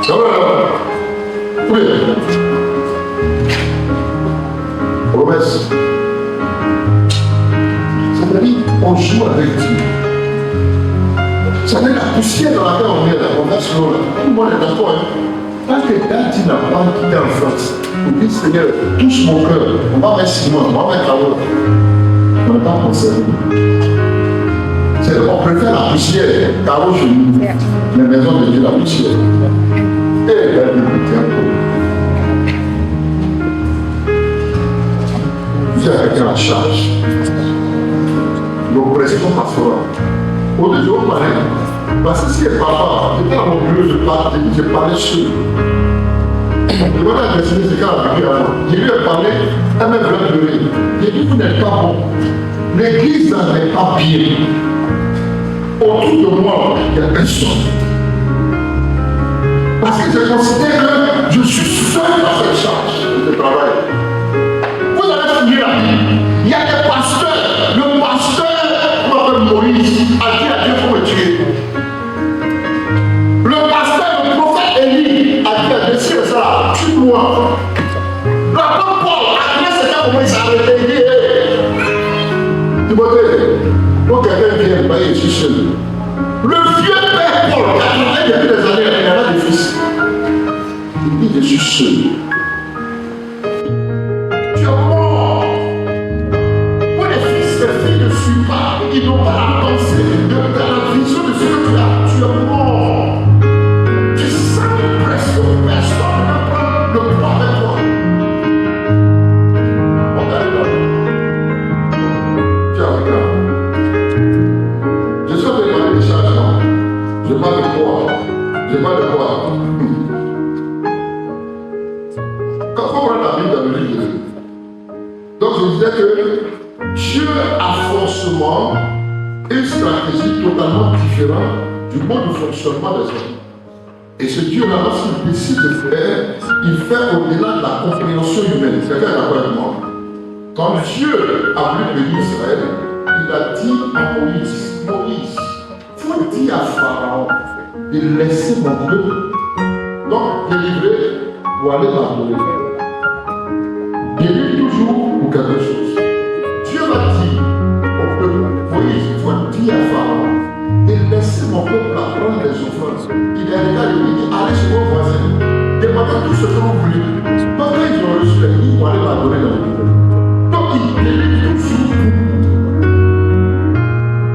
S1: Carole là. Oui. Promesse. On joue avec Dieu. Ça n'est la poussière dans laquelle on est là, on va sur là. Tout le monde est d'accord. Hein? Tant que Dati n'a pas quitté en France, on dit Seigneur, touche mon cœur, on va mettre Simon, on va mettre Carole. On n'est pas concerné. On préfère la poussière, Carole chez nous, les maisons de Dieu, la poussière. Et la Bible tient pour. Vous avez quelqu'un à charge. L'oppression pastorale. Au-dessus, on parlait. Parce que si elle papa, j'étais à mon bureau, je parlais seul. Je vais t'adresser ce cas avec lui avant. Je lui ai parlé, elle m'a vraiment pleuré. J'ai dit, vous n'êtes pas bon. L'église n'est pas bien. Autour de moi, il y a personne. Parce que je considère que je suis seul dans cette charge de travail. Vous avez fini la vie. Il y a des pasteurs. Le pasteur Moïse a dit à Dieu pour me tuer. Le pasteur, le prophète Élie a dit à Dieu, si c'est ça, tue-moi. L'apôtre Paul a dit, c'est ça comment il s'est arrêté. Il dit, Timothée, quand quelqu'un vient, je suis seul. Le vieux père Paul, qui a travaillé depuis des années, il en a des fils. Il dit, je suis seul. Tu es mort. Pour les fils, les filles ne suivent pas. Ils n'ont pas la pensée de la vision de ce que tu as. Tu es mort. Tu sens presque personne ne prend le poids avec toi. On est là. Tu as regardé. Je suis en train de parler de chargement. Je parle de poids. Je parle de poids. Quand on prend la Bible dans le livre, donc je disais que Dieu a forcément une stratégie totalement différente du mode de fonctionnement des hommes. Et ce Dieu-là, lorsqu'il décide de faire, il fait au-delà de la compréhension humaine. Quelqu'un est d'accord avec moi? Quand Dieu a voulu bénir Israël, il a dit à Moïse, Moïse, il faut dire à Pharaon de laisser mon peuple, donc délivrer pour aller m'adorer. Délivre toujours pour quelque chose. Dieu m'a dit au peuple, Moïse, il faut dire à Pharaon de laisser mon peuple apprendre les offrandes. Il est allé lui dire, allez chez vos voisins, demandez tout ce que vous voulez. Donc quand ils ont reçu les livres pour aller m'adorer dans le peuple. Donc il délivre toujours.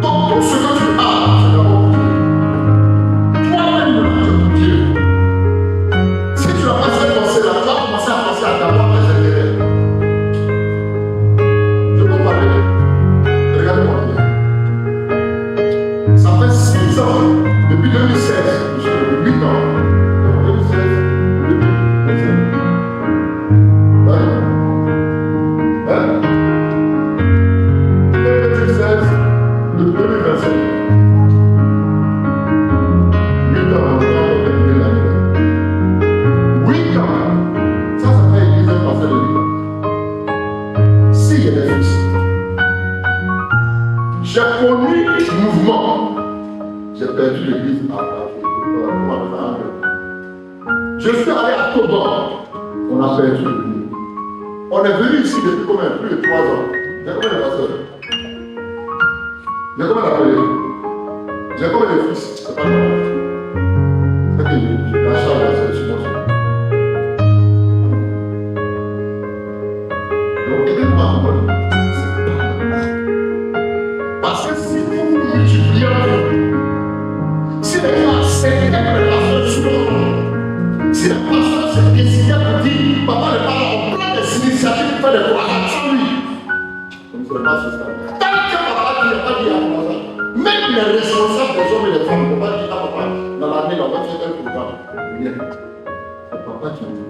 S1: Donc tout ce que tu as, c'est d'abord pour Dieu. Toi-même, tu es pour Dieu. Si tu n'as pas cette pensée-là, tu vas commencer à penser à d'abord tes intérêts. Regardez-moi bien. Ça fait 6 ans, depuis 2016, je suis depuis 8 ans. 2016, depuis 2016. Hein? 2016, depuis 2025. 8 ans, on va terminer l'année. 8 ans. Ça fait église un pasteur de 8 ans. S'il y a des fils. J'ai connu le mouvement. J'ai perdu l'église à je suis allé à Toban. On a perdu le mouvement. On est venu ici depuis combien? Plus de 3 ans. J'ai combien de pasteurs? J'ai combien d'appelés? J'ai comme les fils, c'est pas grave. C'est que la charge, c'est sur moi. Donc, aidez-moi à comprendre. Parce que si vous multipliez en vous, si les gens acceptent que le pasteur souvent, si le pasteur s'est décidé à vous dire, papa, le pasteur, on prend des initiatives pour faire des croyances sans lui. Comme c'est le pasteur, c'est ça. Tant que papa dit, il n'y a pas dit à moi ça. Même les responsables des hommes et des femmes ne peuvent pas dire à papa, dans l'année, on va faire un programme. Rien. C'est papa qui dit.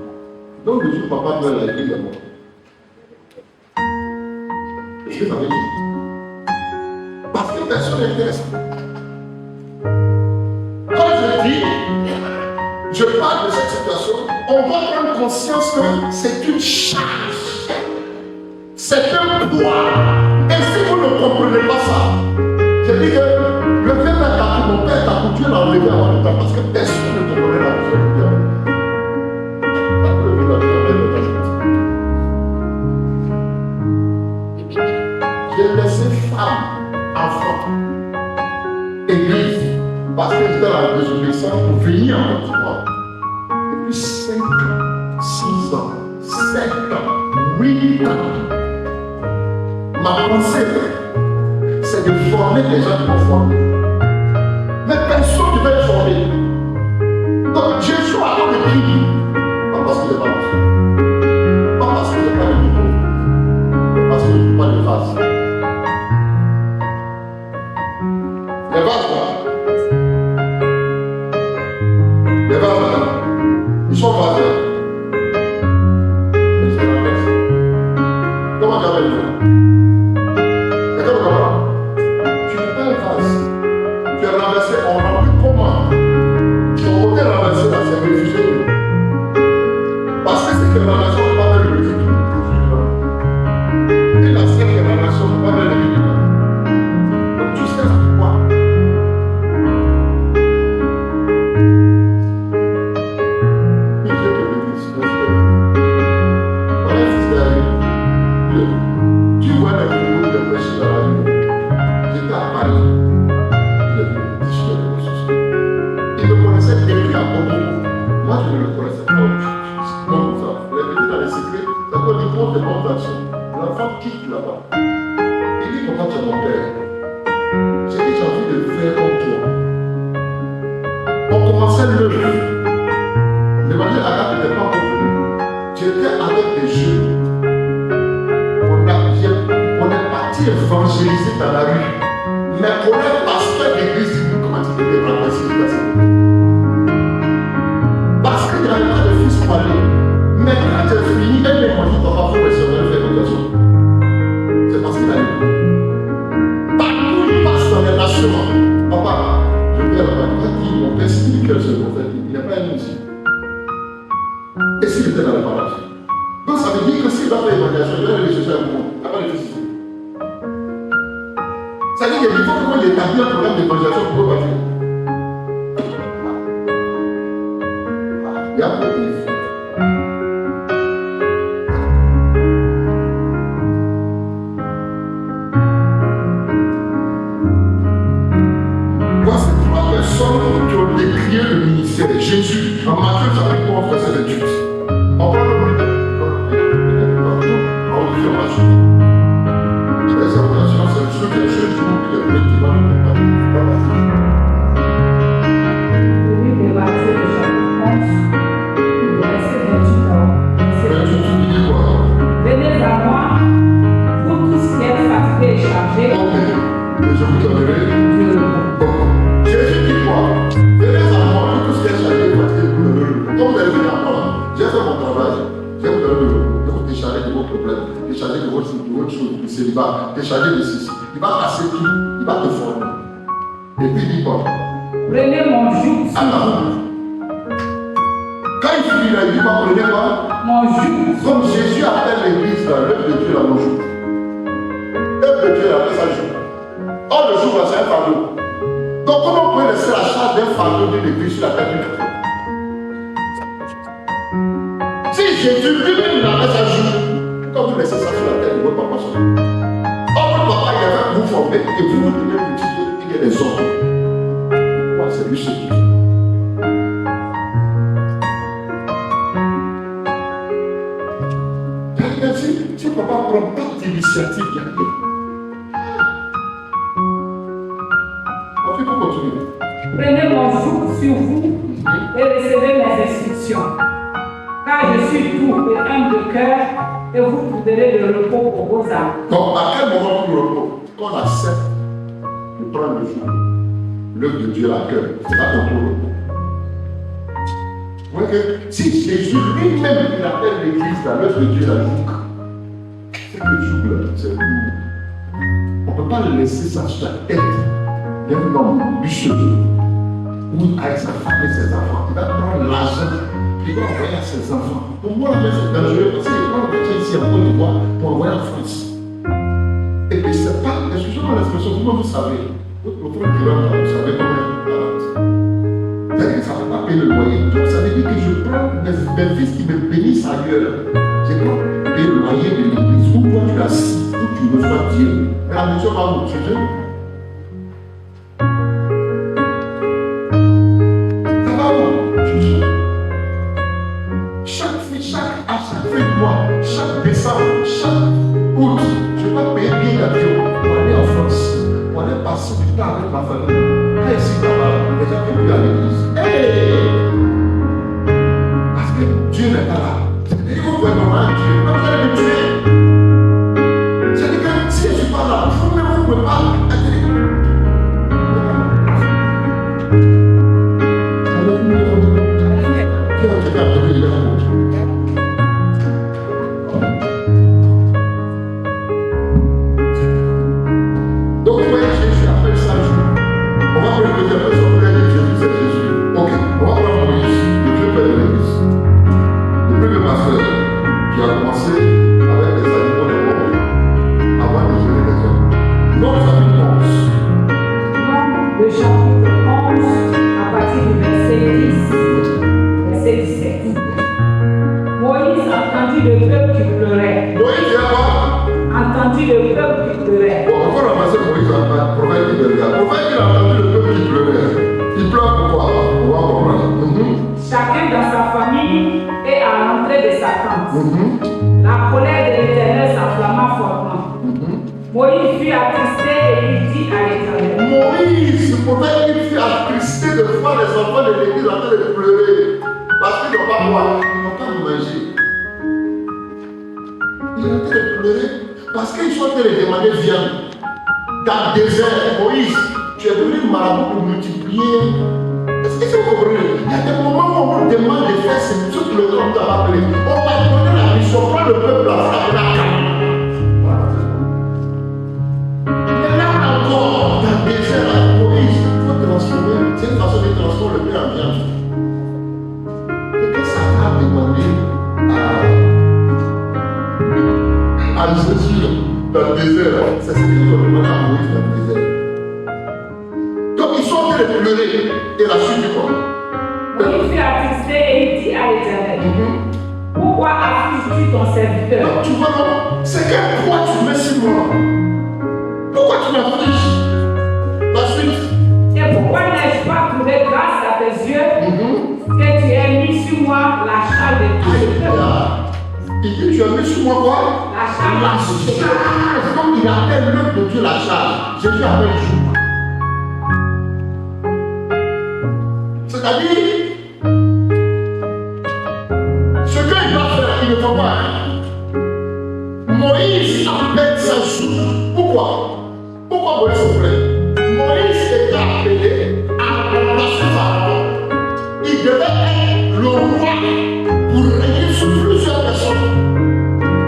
S1: Donc, le jour où papa meurt, la vie est morte. Est-ce que ça veut dire? Parce que personne n'intéresse. Quand je dis, je parle de cette situation, on va prendre conscience que c'est une charge. C'est un poids. Et si vous ne comprenez pas ça, je dis que le fait d'être mon père t'a coutué à enlever avant le temps parce que personne ne comprenait la chose de Dieu. J'ai laissé femme, enfant, église, parce que j'étais dans la désobéissance pour venir en Côte d'Ivoire. Depuis 5 ans, 6 ans, 7 ans, 8 ans, ma pensée, c'est de former des gens qui vont former. Mais personne ne veut être formé. Donc Jésus a tout écrit. Pas parce qu'il n'est pas bon. Pas parce qu'il n'est pas de niveau. Parce qu'il ne pas de vase. Les vases là. Les vases là. Ils sont vasés. Mais c'est l'inverse. Comment tu appelles ça? Tu n'es pas un vase. Tu es renversé, on remplit comment? Ton côté renversé là, c'est refusé. Parce que c'est que la nation ne peut pas le refus. Et la seule que la nation ne peut pas le refus. Donc tu sais quoi? Et je te le dis, c'est parce que voilà ce qui arrive. Tu vois les vidéos de prêcher dans la rue. J'étais à Paris. Il me connaissait depuis à Congo. Moi, je ne le connaissais pas. Comme ça. Il était dans les secrets. Ça peut dire compte des bonnes actions. L'enfant quitte là-bas. Il dit comment tu es mon père? J'ai dit j'ai envie de faire comme toi. On commençait l'œuvre. L'évangile arabe n'était pas encore venu. J'étais avec des jeunes. On est parti évangéliser dans la rue. Mais on est pasteur d'église, comment tu peux te remplacer les personnes? Parce qu'il n'y avait pas de fils pour aller. Mais quand tu as fini, elle m'a dit papa, il faut recevoir le fait d'éducation. C'est parce qu'il a eu. Partout il passe dans les nations. Papa, je vais là-bas. Il a dit mon père spirituel, c'est le prophète. Il n'y a pas un ici. Et s'il était dans le paradis? Donc ça veut dire que s'il va faire l'évaluation, il va aller chercher un mot. Il n'y a pas de fils ici. Ça veut dire qu'il faut comment il établit un programme d'évaluation pour repartir. Il y a beaucoup de filles. Voici 3 personnes qui ont décrié le ministère de Jésus en Matthieu chapitre 11, verset 28. On parle de les salutations, c'est ceux qui cherchent qui le collectivement ne peuvent pas.
S2: Oui, mais Matthieu chapitre 11, verset 28.
S1: Tu dis quoi?
S2: Venez à moi, vous tous qui êtes fatigués et chargés.
S1: Ok, je vous donnerai. Jésus dit quoi? Venez à moi, vous tous qui êtes chargés et fatigués, vous donnerez. Comme vous allez venir à moi, j'ai fait mon travail, je vous donne de vous décharger de vos problèmes, décharger de votre chose, de célibat, décharger de ceci. Il va casser tout, il va te former. Et puis il dit quoi?
S2: Prenez mon joug sur vous.
S1: Quand il finit là, il dit quoi? Prenez quoi?
S2: Mon joug.
S1: Comme Jésus appelle l'église là, l'œuvre de Dieu là, mon joug. L'œuvre de Dieu là, appelle ça joug. Or le joug là, c'est un fardeau. Donc comment on peut laisser la charge d'un fardeau d'une église sur la tête d'une personne? Si Jésus lui-même il appelle ça joug, quand vous laissez ça sur la tête de votre papa, or votre papa il avait vous former et vous devez multiplier des hommes. c'est lui seul qui fait. Si papa ne prend pas d'initiative, il y a rien. On fait pour continuer.
S2: Prenez mon joug sur vous et recevez mes instructions. Car je suis doux et humble de cœur, et vous trouverez le repos pour vos âmes.
S1: Donc, à quel moment pour le repos? Quand on accepte de prendre le joug, l'œuvre de Dieu à cœur, c'est là qu'on trouve le repos. Vous voyez que si Jésus lui-même il appelle l'église la l'œuvre de Dieu la joug, c'est que le joug là, c'est lui. On ne peut pas le laisser ça sur la tête d'un homme bûcheux, ou avec sa femme et ses enfants. Il va prendre l'argent, il va envoyer à ses enfants. Pour moi, c'est dangereux parce qu'il prend quelqu'un ici en Côte d'Ivoire pour envoyer en France. Et puis c'est pas, excusez-moi l'expression, vous savez, votre client, vous savez combien ça ne va pas payer le loyer. Donc ça veut dire que je prends mes fils qui me bénissent ailleurs. Je prends payer le loyer de l'église où toi tu es assis, où tu reçois Dieu. Mais la maison va vous tuer. Ça va où? Chaque fin de mois, chaque décembre, chaque août, je vais payer bien l'avion pour aller en France, pour aller passer du temps avec ma famille. Là, ici, là-bas, les gens qui viennent à l'église. Hey! Parce que Dieu n'est pas là. Et vous pouvez comprendre Dieu. Vous allez me tuer. C'est-à-dire que si je ne suis pas là, vous-même, vous ne pouvez pas être. Donc, vous voyez, Jésus appelle ça jour. On va prendre le deuxième personne, Jésus, c'est Jésus. Ok, on va prendre Moïse, le Dieu père de l'église. Le premier pasteur qui a commencé avec les animaux de mort avant de gérer les hommes. Donc, chapitre 11.
S2: Le chapitre 11, à partir du verset 10, verset 17. Moïse entendit le peuple qui pleurait.
S1: Moïse est quoi?
S2: Entendit le peuple qui pleurait.
S1: Bon, on va ramasser Moïse en prophète qui pleurait. Le prophète qui a entendu le peuple qui pleurait. Il pleure pourquoi? On va comprendre.
S2: Chacun dans sa famille et à l'entrée de sa tente. La colère de l'Éternel s'enflamma fortement. Moïse fut attristé et il dit à l'Éternel.
S1: Moïse, le prophète, il fut attristé de voir les enfants de l'église en train de pleurer. Parce qu'ils n'ont pas quoi? Ils n'ont pas manger. Ils sont en train de pleurer parce qu'ils sont en train de demander viande. Dans le désert, Moïse, tu es devenu marabout pour multiplier. Est-ce que vous comprenez? Il y a des moments où on nous demande de faire ce truc le temps de rappeler. On va donner la mission, prendre le peuple à frapper la carte. Mais là encore, dans le désert, Moïse, il faut transformer. C'est une façon de transformer le pain en viande. Et que ça a demandé à Jésus dans le désert. C'est ce qu'ils ont demandé à Moïse dans le désert. Donc ils sont en train de pleurer. Et la suite du corps.
S2: Moïse fut attristé et il dit à l'Éternel. Pourquoi affliges-tu ton serviteur?
S1: Donc, tu vois, non? C'est quel poids tu mets sur moi? Pourquoi tu m'affliges? La suite.
S2: Et pourquoi n'ai-je pas trouvé grâce à tes yeux que tu aies mis sur moi la charge de tout le peuple?
S1: Il dit, tu as mis sur moi quoi?
S2: La charge.
S1: Donc il appelle l'œuvre de Dieu la charge. Jésus appelle le jour. C'est-à-dire, ce qu'il va faire, il ne faut pas. Moïse appelle sa joue. Pourquoi? Pourquoi Moïse souffrait? Moïse était appelé à remplacer Pharaon. Il devait être le roi pour régner sur plusieurs personnes.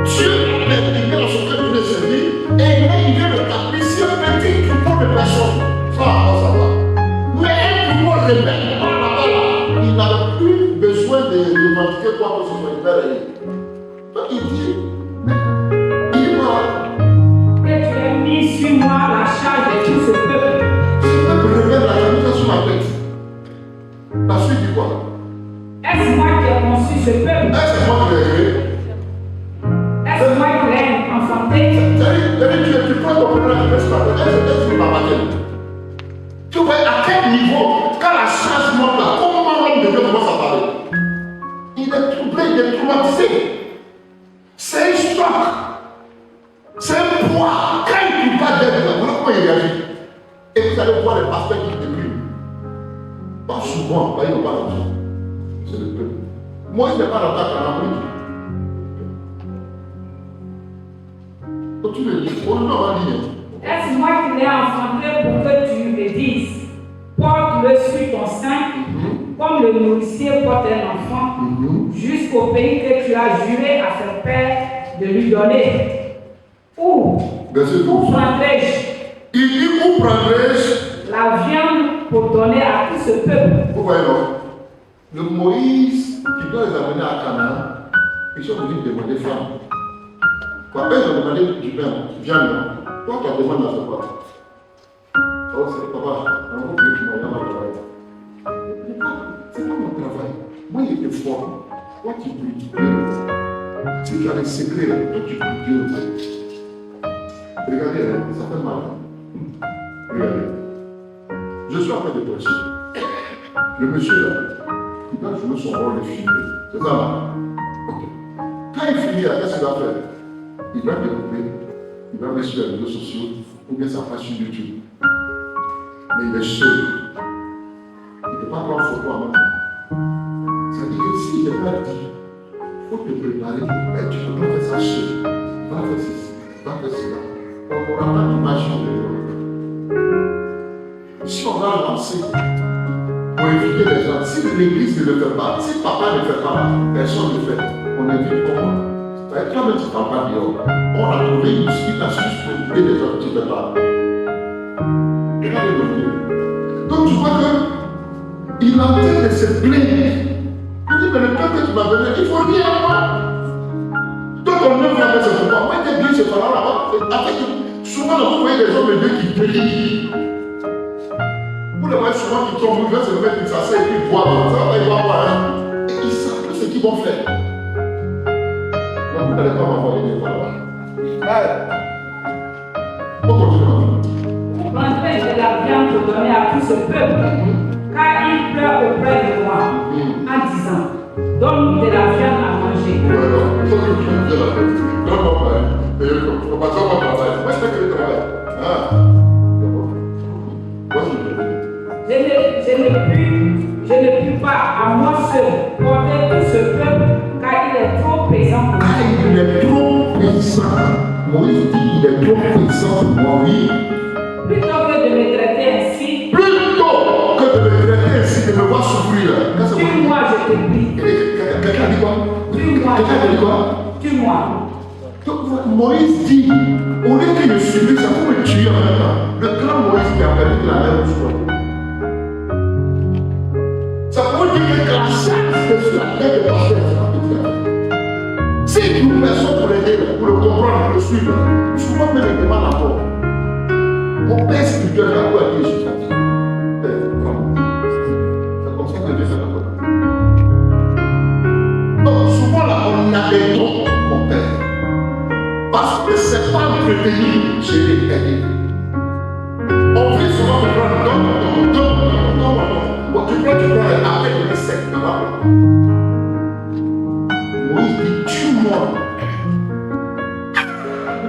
S1: Dieu avait dit dans son cœur de servir et il vient de taper sur un petit troupeau de personnes. Ça va. Mais un troupeau rebelle. Il n'avait plus besoin de revendiquer quoi que ce soit. Il va régner. Donc il dit, il m'a.
S2: Que tu aies mis sur moi la charge de tout ce peuple.
S1: Ce peuple rebelle a mis ça sur ma tête. La suite dit quoi?
S2: Est-ce moi qui ai conçu ce peuple?
S1: Est-ce moi qui l'ai créé?
S2: Est-ce moi qui l'ai enfanté?
S1: C'est-à-dire, tu prends ton problème, tu peux se parler. Est-ce que tu m'as battu? Tu vois à quel niveau, quand la l'homme de Dieu commence à parler, il est troublé, il est traumatisé. C'est un choc. C'est un poids. Quand il ne peut pas d'être là, voilà comment il réagit. Et vous allez voir les pasteurs qui dépriment. Pas souvent, ils n'ont pas l'argent. C'est le peuple. Moi, il n'est pas l'attaque en Afrique. Donc tu me dis, on va dire.
S2: Est-ce moi qui l'ai enfanté pour que tu me dises, porte-le sur ton sein, comme le nourricier porte un enfant, jusqu'au pays que tu as juré à son père de lui donner. Où prendrai-je?
S1: Il dit, où prendrai-je
S2: la viande pour donner à tout ce peuple?
S1: Vous voyez, non? Le Moïse qui doit les amener à Canaan, ils sont venus demander femme. Quand ils ont demandé du pain, viande, toi tu as demandé à ce quoi? Oh, c'est papa, on va oublier que tu m'as travaillé. C'est pas mon travail. Moi, il était fort. Toi, tu peux Dieu. Si tu as les secrets, toi, tu peux Dieu. Regardez, ça fait mal. Regardez. Je suis en train de prêcher. Le monsieur là, il va jouer son rôle de filmer. C'est ça là? Ok. Quand il finit, qu'est-ce qu'il va faire? Il va développer, il va mettre sur les réseaux sociaux ou bien sa page sur YouTube. Mais il est seul. Il ne peut pas prendre photo en même temps. Ça veut dire que s'il n'est pas dit, il faut te préparer. Mais tu ne peux pas faire ça seul. Va faire ceci, va faire cela. On n'aura pas d'image de toi. Si on va lancer pour éviter les gens, si l'église ne le fait pas, si papa ne le fait pas, personne ne le fait. On évite comment? Toi-même, tu ne parles pas dehors. On a trouvé une astuce pour éviter les gens qui ne le font pas. Donc tu vois qu'il est en train de se plaindre. Il dit, mais le peuple que tu m'as donné, il faut rien à moi. Toi, ton œuvre là, c'est pourquoi. Moi, j'ai dit, c'est pas là-bas. En fait, souvent, vous voyez les hommes de Dieu qui prient. Vous les voyez souvent qui tombent, ils veulent se mettre une chasse et puis boire. Ça va, ils vont boire. Et ils savent ce qu'ils vont faire. Donc, vous n'allez pas m'envoyer des fois là-bas. On continue.
S2: Prendrai de la viande pour donner à tout ce peuple, car il pleure auprès de moi, en disant, donne-nous de la viande à manger.
S1: Il faut que tu me dises la vérité. Non, on va pas travailler. Moi, je fais que le travail.
S2: Je ne puis pas à moi seul porter tout ce peuple, car il est trop pesant pour moi.
S1: Il est trop pesant. Moïse dit, il est trop pesant pour moi, oui.
S2: Plutôt que de me traiter ainsi,
S1: de me voir souffrir.
S2: Tue-moi, je te prie.
S1: Quelqu'un dit quoi?
S2: Tue-moi.
S1: Donc, Moïse dit, au lieu que je subisse, ça peut me tuer en même temps. Le grand Moïse qui a perdu la même chose. Ça peut dire que la chance de sur la tête de pasteur, c'est pas petit. Si une personne pour l'aider, pour le comprendre, pour le suivre, souvent même il demande encore. Mon père spirituel a quoi dire sur ça? C'est comme ça que Dieu fait la chose. Donc souvent là, on a des dons, mon père. Parce que c'est pas prévenir chez les aider. On vient souvent me prendre non. Bon, tu prends après le sec, tu vois. Moïse dit, tue-moi.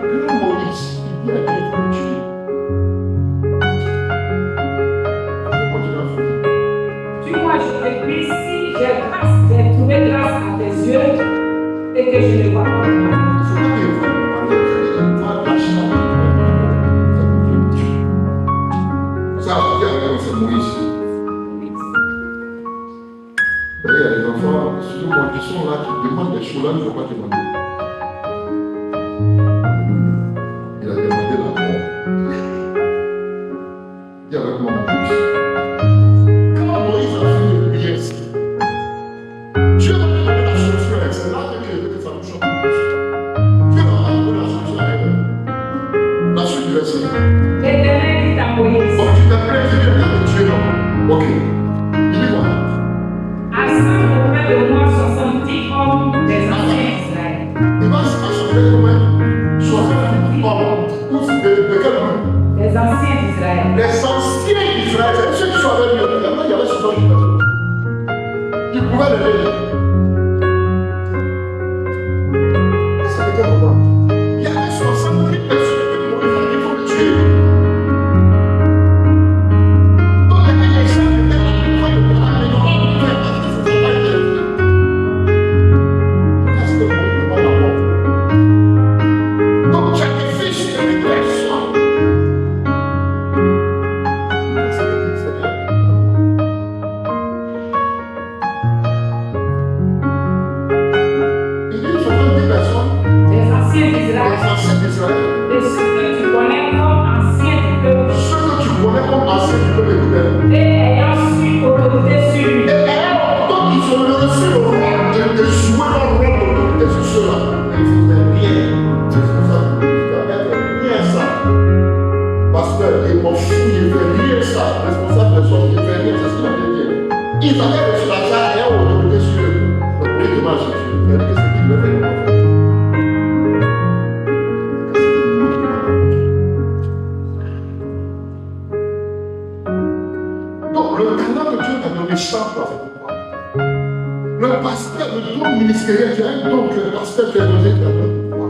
S1: Le grand Moïse, il dit à Dieu de tuer.
S2: Tue-moi, je te prie, si j'ai trouvé grâce à tes yeux et que je ne vois pas mal.
S1: Ça, c'est Moïse. Il y a des enfants, surtout quand ils sont là, qui demandent des choses là, il ne faut pas demander. Il a demandé la mort. Il y a avec moi mon Moïse. Quand Moïse a fini de prier ici, Dieu va donner la solution à elle. C'est là que ça nous choque le plus. Dieu va donner la solution à elle. La suite du verset.
S2: L'Éternel dit à Moïse.
S1: Donc tu t'appelles, je viens de tuer l'homme. Ok. Il dit quoi?
S2: Assemble auprès de moi 70 hommes des anciens d'Israël.
S1: pouvez le lire. Est-ce que quelqu'un comprend? Il y avait 60 000 personnes qui mouraient, il faut le tuer. Donc les gens étaient en train de parler, non, parce que c'est pas intéressant. Qu'est-ce que vous voulez pas l'avoir? Donc tu as des fiches de régression. Qu'est-ce que dit le Seigneur? Il dit 70 personnes,
S2: Les anciens
S1: les
S2: d'Israël,
S1: anciens d'Israël.
S2: et ceux que tu connais comme anciens du peuple,
S1: Ceux que tu connais comme anciens du peuple écouter.
S2: et ayant su autorité sur lui.
S1: Et alors, donc ils ont reçu le rôle de jouer leur rôle d'autorité sur ceux-là. Mais ils ne faisaient rien. C'est pour ça que Israël ne fait rien ça. Pasteur, il m'a fou, il ne fait rien ça. Responsable de son, il ne fait rien, c'est ce qu'il a dit. Ils avaient reçu l'argent et ont autorité sur eux. Donc, oui, demain, je suis. Qu'est-ce qu'il le fait? Donc, le talent que Dieu t'a donné change dans cette pouvoir. Le pasteur, le don ministériel, tu as un don que le pasteur t'a donné, tu as donné pouvoir.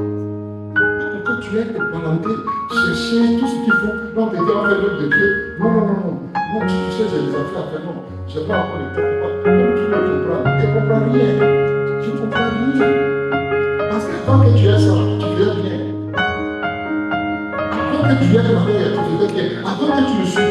S1: Quand tu es parenté, chercher tout ce qu'il faut, non, t'es en fait l'œuvre de Dieu. Non, non, non, non. Non, tu sais, j'ai des affaires à faire, non. Je n'ai pas encore le temps. Comme tu le comprends, tu ne comprends rien. Tu ne comprends rien. Parce qu'avant que tu aies ça, tu viens bien. Avant que tu aies marié, tu viens bien. Avant que tu ne suis